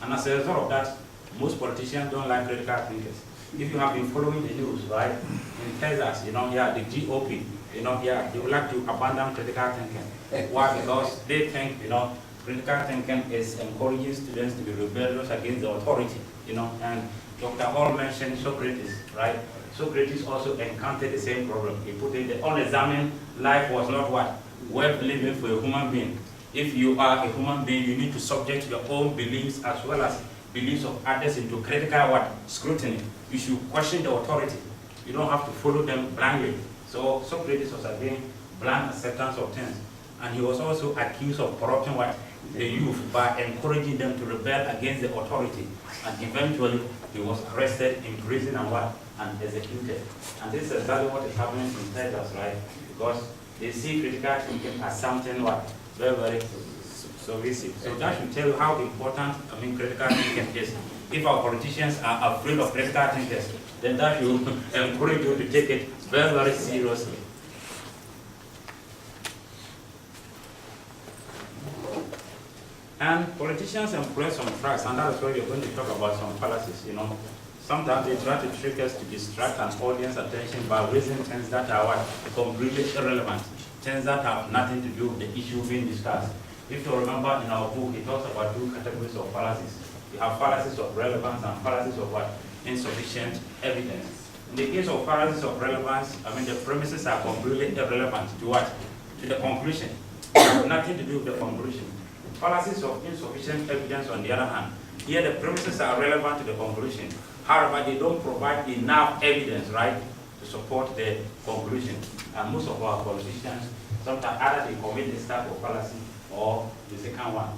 And as a result of that, most politicians don't like critical thinkers. If you have been following the news, right, in Texas, you know, yeah, the GOP, you know, yeah, they would like to abandon critical thinking. Why? Because they think, you know, critical thinking is encouraging students to be rebellious against the authority, you know, and Dr. Hall mentioned Socrates, right? Socrates also encountered the same problem. He put in the unexamined life was not what? Worth living for a human being. If you are a human being, you need to subject your own beliefs as well as beliefs of others into critical what? Scrutiny. You should question the authority. You don't have to follow them blindly. So Socrates was again blunt acceptance of things. And he was also accused of corrupting the youth by encouraging them to rebel against the authority. And eventually, he was arrested, imprisoned, and executed. And this is exactly what is happening in Texas, right? Because they see critical thinking as something very, very subversive. So that should tell you how important, critical thinking is. If our politicians are afraid of critical thinkers, then that should encourage you to take it very, very seriously. And politicians employ some tracks, and that is why we're going to talk about some fallacies. Sometimes they try to trick us to distract an audience attention by raising things that are completely irrelevant, things that have nothing to do with the issue being discussed. If you remember in our book, it talks about two categories of fallacies. You have fallacies of relevance and fallacies of insufficient evidence. In the case of fallacies of relevance, the premises are completely irrelevant to what? To the conclusion. They have nothing to do with the conclusion. Fallacies of insufficient evidence, on the other hand, here the premises are relevant to the conclusion. However, they don't provide enough evidence, right, to support the conclusion. And most of our politicians, sometimes either they commit this type of fallacy or the second one.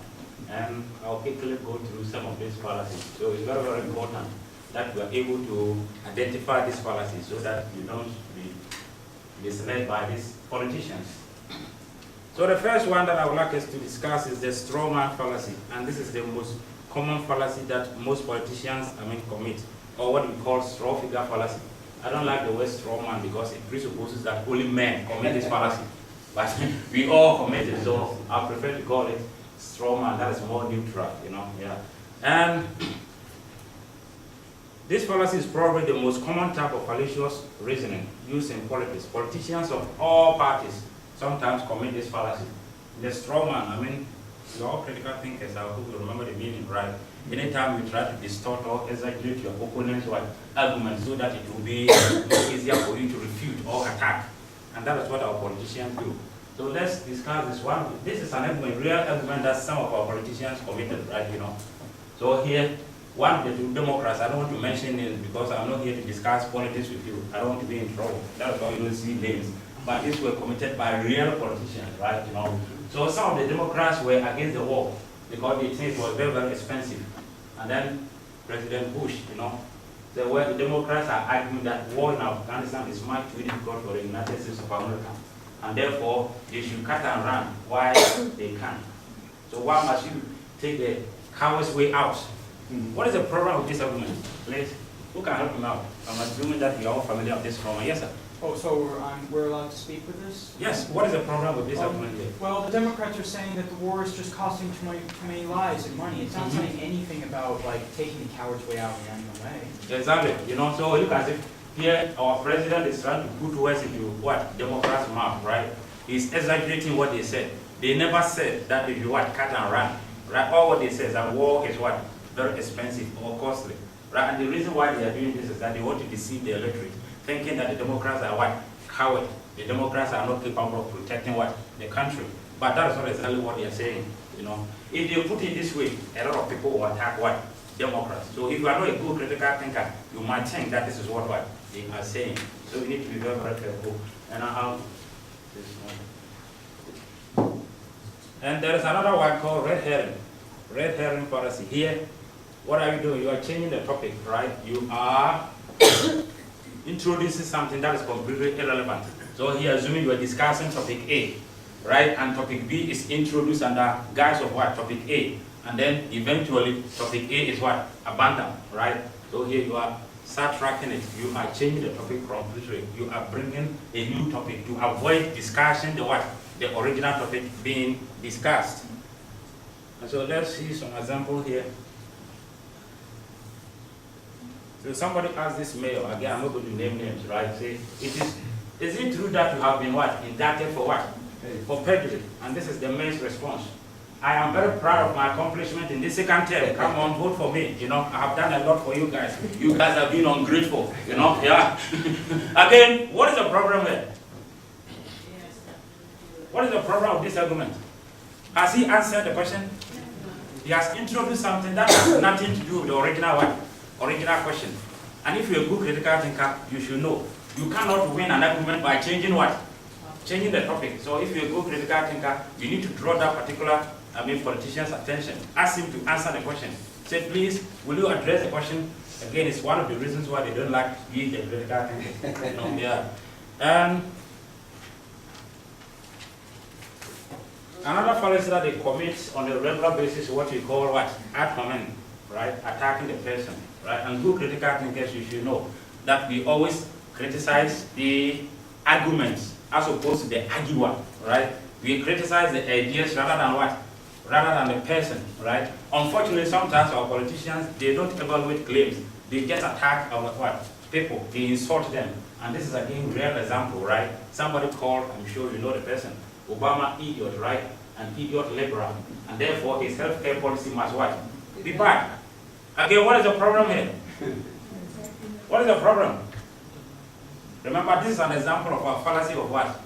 And I'll quickly go through some of these fallacies. So it's very, very important that we are able to identify these fallacies so that you don't be misled by these politicians. So the first one that I would like us to discuss is the strawman fallacy. And this is the most common fallacy that most politicians commit, or what we call straw figure fallacy. I don't like the word strawman because it presupposes that only men commit this fallacy. But we all commit it, so I prefer to call it strawman. That is more neutral, yeah. And this fallacy is probably the most common type of fallacious reasoning used in politics. Politicians of all parties sometimes commit this fallacy. The strawman, you're all critical thinkers. I hope you remember the meaning, right? Anytime you try to distort or exaggerate your opponent's argument so that it will be easier for you to refute or attack. And that is what our politicians do. So let's discuss this one. This is an argument, real argument that some of our politicians committed, right? So here, one of the Democrats, I don't want to mention names because I'm not here to discuss politics with you. I don't want to be in trouble. That's why you don't see names. But these were committed by real politicians, right? So some of the Democrats were against the war because they think it was very, very expensive. And then President Bush, the Democrats are arguing that war in Afghanistan is much too difficult for the United States of America. And therefore, they should cut and run while they can. So why must you take the coward's way out? What is the problem with this argument? Please, who can help me out? I'm assuming that you're all familiar with this problem. Yes, sir. Oh, so we're allowed to speak with this? Yes, what is the problem with this argument here? Well, the Democrats are saying that the war is just costing too many lives and money. It's not saying anything about taking the coward's way out in any way. Exactly. So look as if here our president is trying to put words into what Democrats' mouth, right? He's exaggerating what they said. They never said that if you cut and run, right? All what they say is that war is very expensive or costly, right? And the reason why they are doing this is that they want to deceive the electorate, thinking that the Democrats are coward. The Democrats are not capable of protecting the country. But that is not exactly what they are saying. If they put it this way, a lot of people will attack Democrats. So if you are not a good critical thinker, you might think that this is what they are saying. So we need to be very, very careful. And this one. And there is another one called red herring. Red herring fallacy. Here, what are you doing? You are changing the topic, right? You are introducing something that is completely irrelevant. So here, assuming you are discussing topic A, right? And topic B is introduced under guise of topic A. And then eventually topic A is abandoned, right? So here you are sidetracking it. You are changing the topic completely. You are bringing a new topic to avoid discussing the original topic being discussed. And so let's see some example here. So somebody asked this mayor, again I'm not going to name names, right? Say, is it true that you have been indicted for For perjury. And this is the mayor's response. I am very proud of my accomplishment in this second term. Come on, vote for me. I have done a lot for you guys. You guys have been ungrateful. Yeah. Again, what is the problem here? What is the problem with this argument? Has he answered the question? He has introduced something that has nothing to do with the original question. And if you're a good critical thinker, you should know you cannot win an argument by changing changing the topic. So if you're a good critical thinker, you need to draw that particular, politician's attention. Ask him to answer the question. Say, please, will you address the question? Again, it's one of the reasons why they don't like to be the critical thinker. Yeah. Another fallacy that they commit on a regular basis is what we call what? Ad hominem, right? Attacking the person, right? And good critical thinkers, you should know that we always criticize the arguments as opposed to the arguer, right? We criticize the ideas rather than what? Rather than the person, right? Unfortunately, sometimes our politicians, they don't evaluate claims. They just attack our what? People. They insult them. And this is again real example, right? Somebody called, I'm sure you know the person, Obama idiot, right? An idiot liberal. And therefore his healthcare policy must what? Be bad. Again, what is the problem here? What is the problem? Remember, this is an example of a fallacy of what?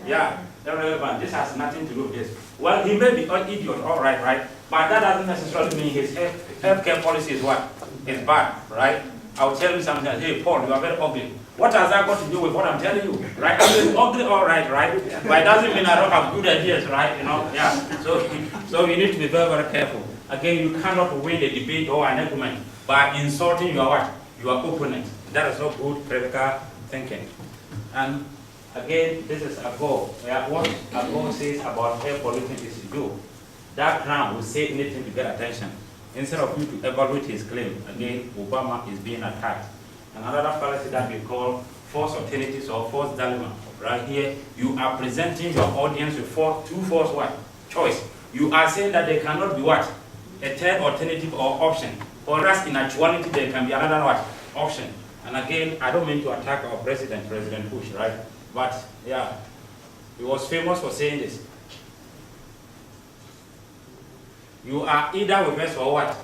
Yeah, irrelevant. This has nothing to do with this. Well, he may be an idiot, all right, right? But that doesn't necessarily mean his healthcare policy is what? Is bad, right? I'll tell you something. Hey, Paul, you are very ugly. What has that got to do with what I'm telling you, right? I mean, ugly, all right, right? But it doesn't mean I don't have good ideas, right? You know, yeah. So you need to be very, very careful. Again, you cannot win a debate or an argument by insulting your what? Your opponent. That is not good critical thinking. And again, this is a goal. What a goal says about air pollution is you. That crowd will say anything to get attention. Instead of you to evaluate his claim, again, Obama is being attacked. Another fallacy that we call false alternatives or false dilemma. Right here, you are presenting your audience with two false what? Choice. You are saying that there cannot be what? A third alternative or option. Whereas in actuality, there can be another what? Option. And again, I don't mean to attack our president, President Bush, right? But yeah, he was famous for saying this. You are either with us or what?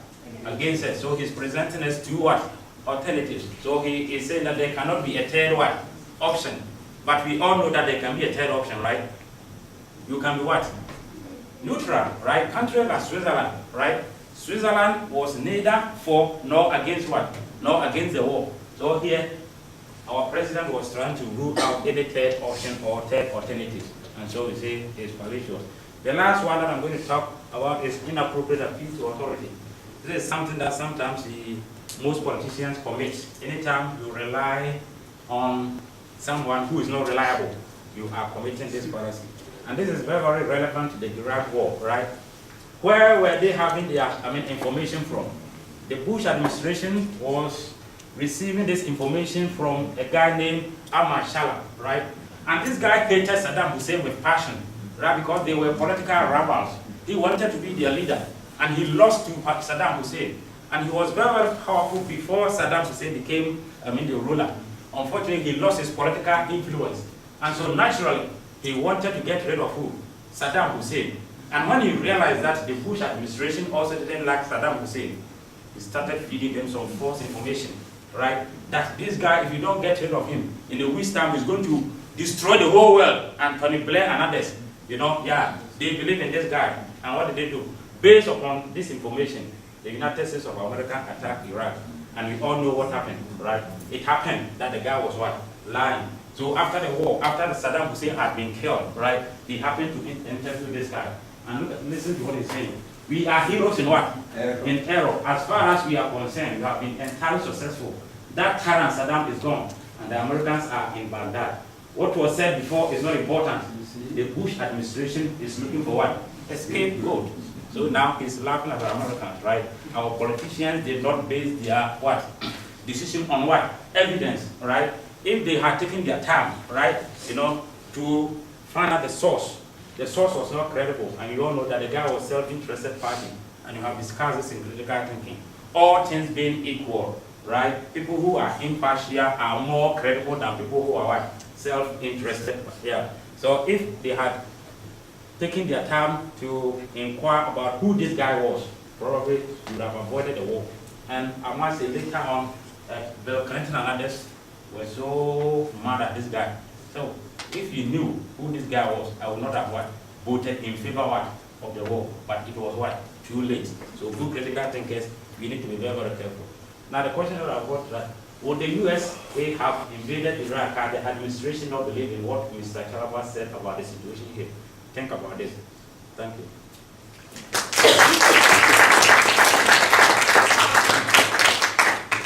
Against us. So he's presenting us two what? Alternatives. So he is saying that there cannot be a third what? Option. But we all know that there can be a third option, right? You can be what? Neutral, right? Country like Switzerland, right? Switzerland was neither for nor against what? Nor against the war. So here, our president was trying to rule out any third option or third alternative. And so we say it's fallacious. The last one that I'm going to talk about is inappropriate appeal to authority. This is something that sometimes most politicians commit. Anytime you rely on someone who is not reliable, you are committing this fallacy. And this is very, very relevant to the Iraq war, right? Where were they having their information from? The Bush administration was receiving this information from a guy named Ahmad Shalom, right? And this guy hated Saddam Hussein with passion, right? Because they were political rebels. He wanted to be their leader, and he lost to Saddam Hussein. And he was very, very powerful before Saddam Hussein became, the ruler. Unfortunately, he lost his political influence. And so naturally, he wanted to get rid of who? Saddam Hussein. And when he realized that the Bush administration also didn't like Saddam Hussein, he started feeding them some false information, right? That this guy, if you don't get rid of him, in a week's time, he's going to destroy the whole world. And Tony Blair and others, they believe in this guy. And what did they do? Based upon this information, the United States of America attacked Iraq. And we all know what happened, right? It happened that the guy was what? Lying. So after the war, after Saddam Hussein had been killed, right, he happened to interview this guy. And listen to what he's saying. We are heroes in what? In error. As far as we are concerned, we have been entirely successful. That tyrant Saddam is gone, and the Americans are in Baghdad. What was said before is not important. The Bush administration is looking for what? A scapegoat. So now he's laughing at the Americans, right? Our politicians did not base their what? Decision on what? Evidence, right? If they had taken their time, right, to find out the source was not credible, and you all know that the guy was self-interested party, and you have discussed this in critical thinking. All things being equal, right? People who are impartial are more credible than people who are what? Self-interested. Yeah. So if they had taken their time to inquire about who this guy was, probably would have avoided the war. And I must say later on, Bill Clinton and others were so mad at this guy. So if you knew who this guy was, I would not have what? Voted in favor of the war. But it was what? Too late. So good critical thinkers, we need to be very, very careful. Now the question that I've got that Would the USA have invaded Iraq had the administration not believed in what Mr. Chalaba said about the situation here? Think about this. Thank you.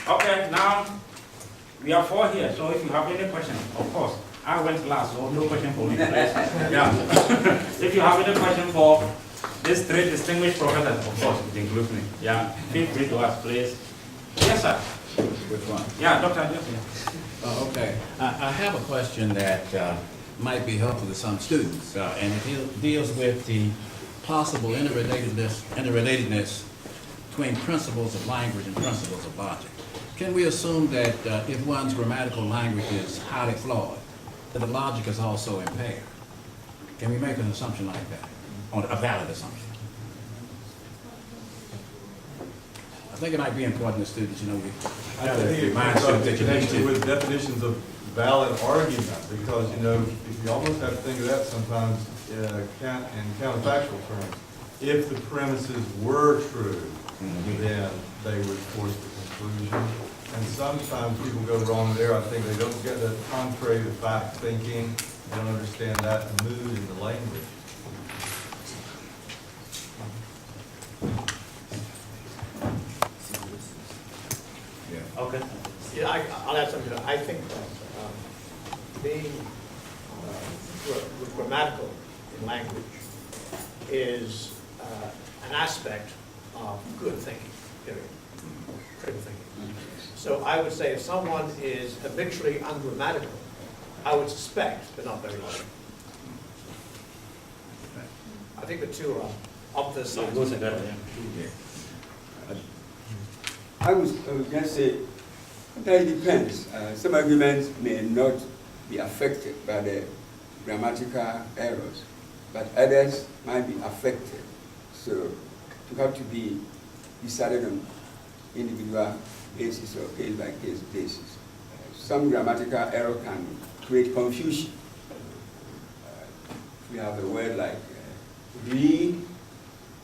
Okay, now we are 4 here, so if you have any questions, of course, I went last, so no question for me. Yeah. If you have any question for these 3 distinguished professors, of course, it includes me. Yeah, feel free to ask, please. Yes, sir. Which one? Yeah, Dr. Joseph. Okay. I have a question that might be helpful to some students, and it deals with the possible interrelatedness between principles of language and principles of logic. Can we assume that if one's grammatical language is highly flawed, that the logic is also impaired? Can we make an assumption like that, or a valid assumption? I think it might be important to students, you know, we I have think to it remind comes up students in that you need connection to. with definitions of valid argument, because, you know, you almost have to think of that sometimes in counterfactual terms. If the premises were true, then they would force the conclusion. And sometimes people go wrong there. I think they don't get that contrary to fact thinking. They don't understand that mood in the language. Okay. Yeah, I'll add something. I think that being grammatical in language is an aspect of good thinking, period. Critical thinking. So I would say if someone is habitually ungrammatical, I would suspect they're not very logical. I think the two are opposite So it sides. goes together, yeah. I would just say, that depends. Some arguments may not be affected by the grammatical errors, but others might be affected. So you have to be decided on individual basis or case-by-case basis. Some grammatical error can create confusion. We have a word like read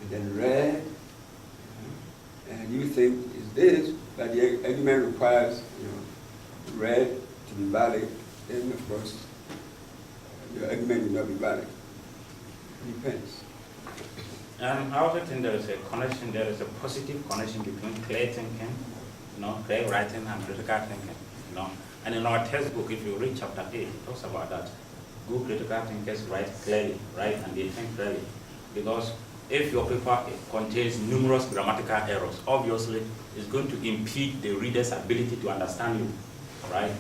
and then read, and you think it's this, but the argument requires, read to be valid, then of course your argument will not be valid. It depends. I also think there is a connection, there is a positive connection between clear thinking, clear writing and critical thinking, And in our textbook, if you read chapter 8, it talks about that. Good critical thinkers write clearly, right, and they think clearly. Because if your paper contains numerous grammatical errors, obviously it's going to impede the reader's ability to understand you, right?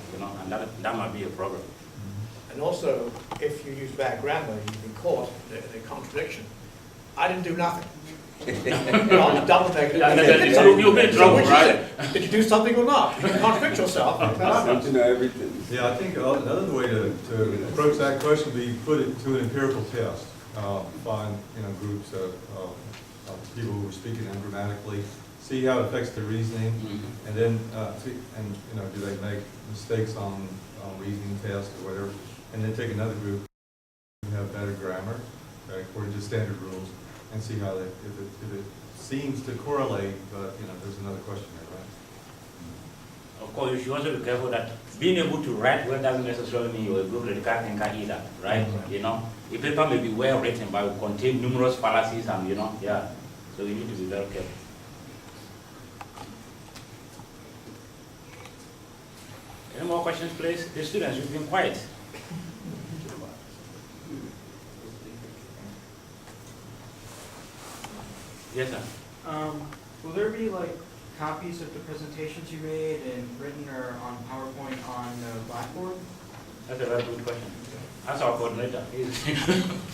And that might be a problem. And also, if you use bad grammar, you can be caught in a contradiction. I didn't do nothing. On a double negative. You'll be in trouble, right? Did you do something or not? You can contradict yourself. You know everything. Yeah, I think another way to approach that question would be put it to an empirical test. Find groups of people who are speaking ungrammatically, see how it affects their reasoning, and then do they make mistakes on reasoning tests or whatever, and then take another group who have better grammar, according to standard rules, and see how if it seems to correlate, but there's another question there, right? Of course, you should also be careful that being able to write well doesn't necessarily mean you're a good critical thinker either, right? A paper may be well written, but will contain numerous fallacies and, so you need to be very careful. Any more questions, please? The students, you've been quiet. Yes, sir. Will there be copies of the presentations you made and written or on PowerPoint on the Blackboard? That's a very good question. That's our coordinator.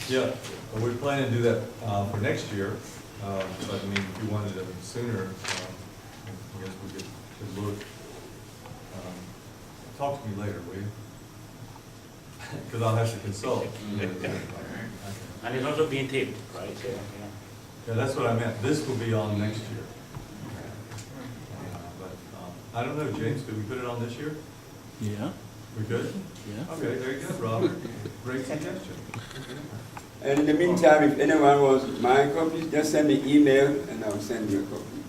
Yeah, well, we're planning to do that for next year, but if you wanted it sooner, I guess we could look. Talk to me later, will you? Because I'll have to consult. And it's also being taped, right? So, Yeah, that's what I meant. This will be on next year. But I don't know, James, did we put it on this year? Yeah. We could? Yeah. Okay, there you go, Robert. Great suggestion. And in the meantime, if anyone wants my copies, just send me email and I'll send you a copy.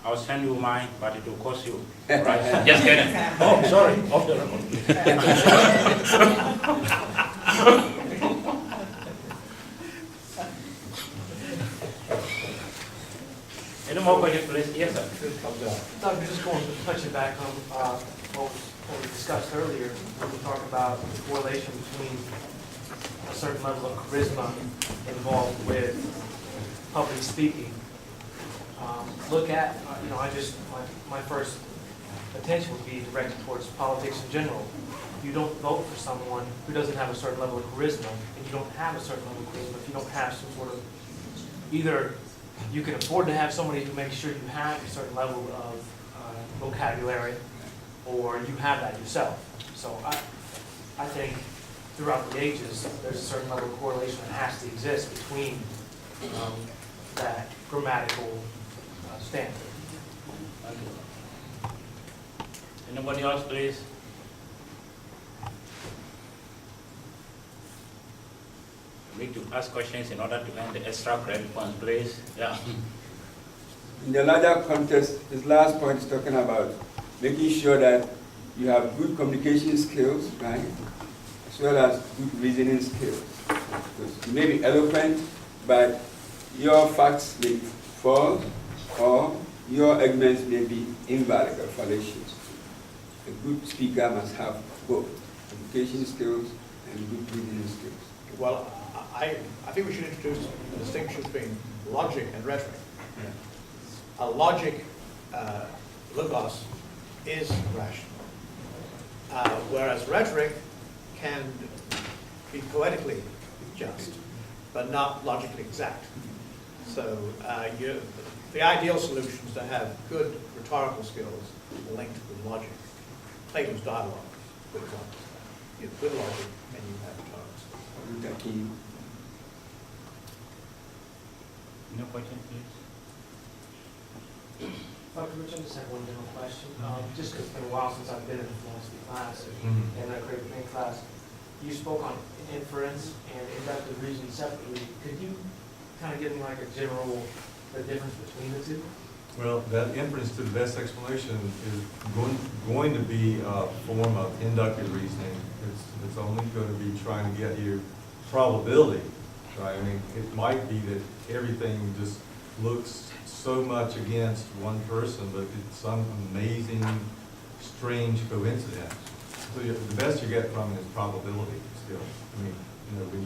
I'll send you mine, but it will cost you. Right? Just kidding. Oh, sorry. Off the record. Any more questions, please? Yes, sir. Doug, we're just going to touch it back on what we discussed earlier when we talked about the correlation between a certain level of charisma involved with public speaking. Look at, my first attention would be directed towards politics in general. You don't vote for someone who doesn't have a certain level of charisma, and you don't have a certain level of charisma if you don't have some sort of, either you can afford to have somebody who makes sure you have a certain level of vocabulary, or you have that yourself. So I think throughout the ages, there's a certain level of correlation that has to exist between that grammatical standard. Thank you. Anybody else, please? We need to ask questions in order to earn the extra credit points, please. Yeah. In the larger context, his last point is talking about making sure that you have good communication skills, right? As well as good reasoning skills. Because you may be eloquent, but your facts may fall, or your arguments may be invalid or fallacious. A good speaker must have both communication skills and good reasoning skills. Well, I think we should introduce the distinction between logic and rhetoric. Yeah. A logic, logos, is rational, whereas rhetoric can be poetically just, but not logically exact. So the ideal solution is to have good rhetorical skills linked with logic. Plato's dialogue, for example. You have good logic and you have rhetorical skills. No question, please? Dr. Rich, I just have one general question. Just because it's been a while since I've been in a philosophy class and a critical thinking class, you spoke on inference and inductive reasoning separately. Could you kind of give me like a general difference between the two? Well, that inference to the best explanation is going to be a form of inductive reasoning. It's only going to be trying to get you probability, right? I mean, it might be that everything just looks so much against one person, but it's some amazing, strange coincidence. So the best you get from it is probability still. I mean, when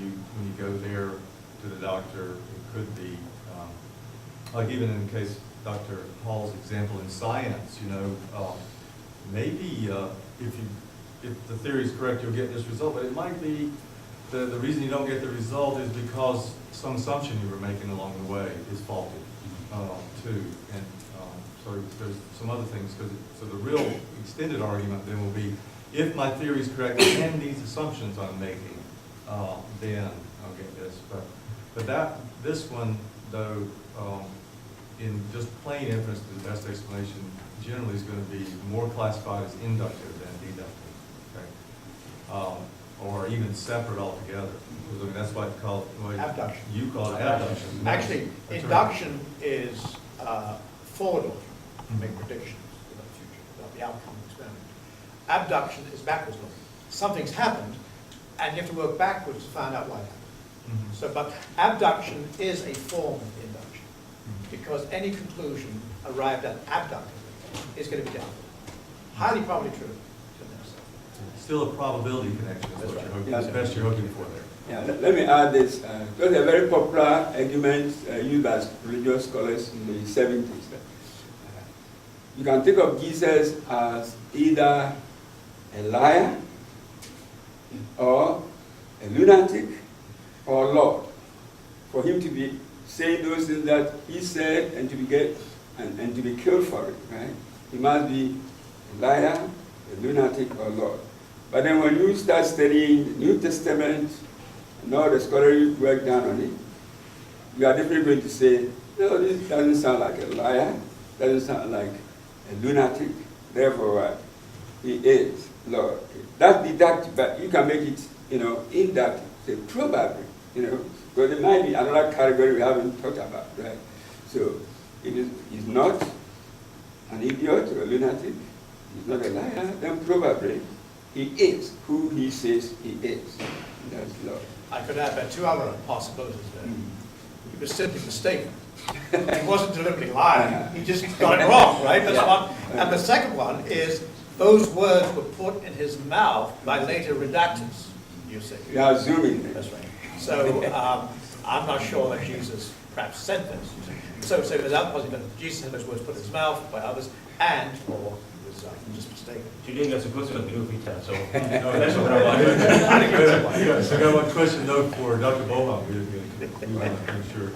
you go there to the doctor, it could be, like even in the case Dr. Hall's example in science, maybe if the theory is correct, you'll get this result, but it might be the reason you don't get the result is because some assumption you were making along the way is faulty too. And so there's some other things, so the real extended argument then will be, if my theory is correct and these assumptions I'm making, then I'll get this. But this one, though, in just plain inference to the best explanation, generally is going to be more classified as inductive than deductive, okay? Or even separate altogether. I mean, that's what Abduction. You call it abduction. Actually, induction is forward-looking, make predictions about the future, about the outcome of the experiment. Abduction is backwards-looking. Something's happened, and you have to work backwards to find out why it happened. Mm-hmm. So, but abduction is a form of induction, because any conclusion arrived at abductively is going to be doubtful. Highly probably true. Still a probability connection is That's what right. you're hoping, Yeah. the best you're hooking for there. Yeah, let me add this. It was a very popular argument used by religious scholars in the 70s. You can think of Jesus as either a liar, or a lunatic, or Lord. For him to be saying those things that he said and to be killed for it, right? He must be a liar, a lunatic, or Lord. But then when you start studying the New Testament and all the scholarly work done on it, you are definitely going to say, no, this doesn't sound like a liar, doesn't sound like a lunatic, therefore what? He is Lord. That's deductive, but you can make it, inductive, say probably, because there might be another category we haven't talked about, right? So it is not an idiot or a lunatic, he's not a liar, then probably he is who he says he is. That's love. I could add two other possibilities there. He was simply mistaken. He wasn't deliberately lying, he just got it wrong, right? That's one. And the second one is, those words were put in his mouth by later redactors, you see. You are assuming. That's right. So I'm not sure that Jesus perhaps said this. So without possibly, Jesus had those words put in his mouth by others, and or he was just mistaken. Today you're supposed to agree with Peter, so let's talk about it. Yes, I got one question though for Dr. Boaheng. We want to make sure.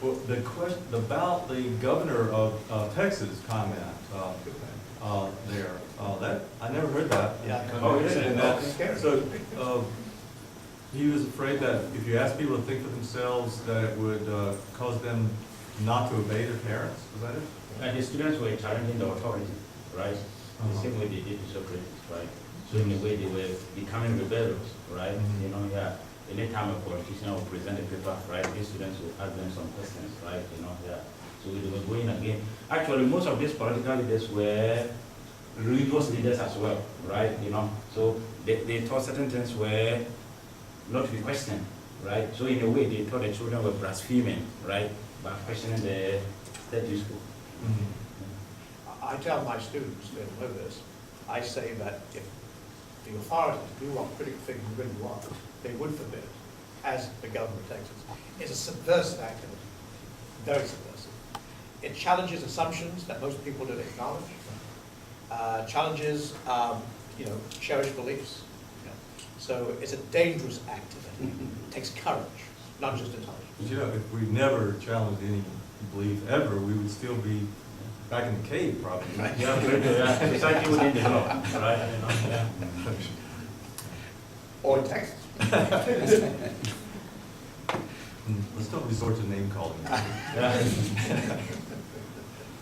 Well, the question about the governor of Texas comment there, that I never heard that. Yeah. Oh, you didn't? Okay. So he was afraid that if you ask people to think for themselves, that it would cause them not to obey their parents. Was that it? And the students were challenging the authority, right? The same way they did to Socrates, right? So in a way they were becoming rebellious, right? Mhm. You know, yeah. Anytime a politician will present a paper, right, these students will ask them some questions, right? You know, yeah. So they were going again. Actually, most of these political leaders were religious leaders as well, right? You know, so they thought certain things were not to be questioned, right? So in a way, they thought the children were blaspheming, right, by questioning the state school. I tell my students, they know this, I say that if the authorities do what critical thinking really want, they would forbid it, as the governor of Texas. It's a subversive activity, very subversive. It challenges assumptions that most people don't acknowledge, challenges, cherished beliefs. So it's a dangerous activity. It takes courage, not just intelligence. But if we never challenged any belief ever, we would still be back in the cave probably. Yeah, society would need the law, right? You know, yeah. Or in Texas. Let's don't resort to name calling. Yeah.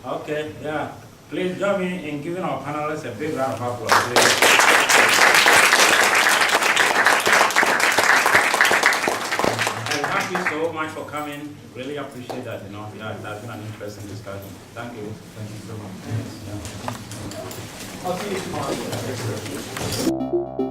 Okay, yeah. Please join me in giving our panelists a big round of applause, please. And thank you so much for coming. Really appreciate that, you know. Yeah, it has been an interesting discussion. Thank you. Thank you so much. Yeah. I'll see you tomorrow.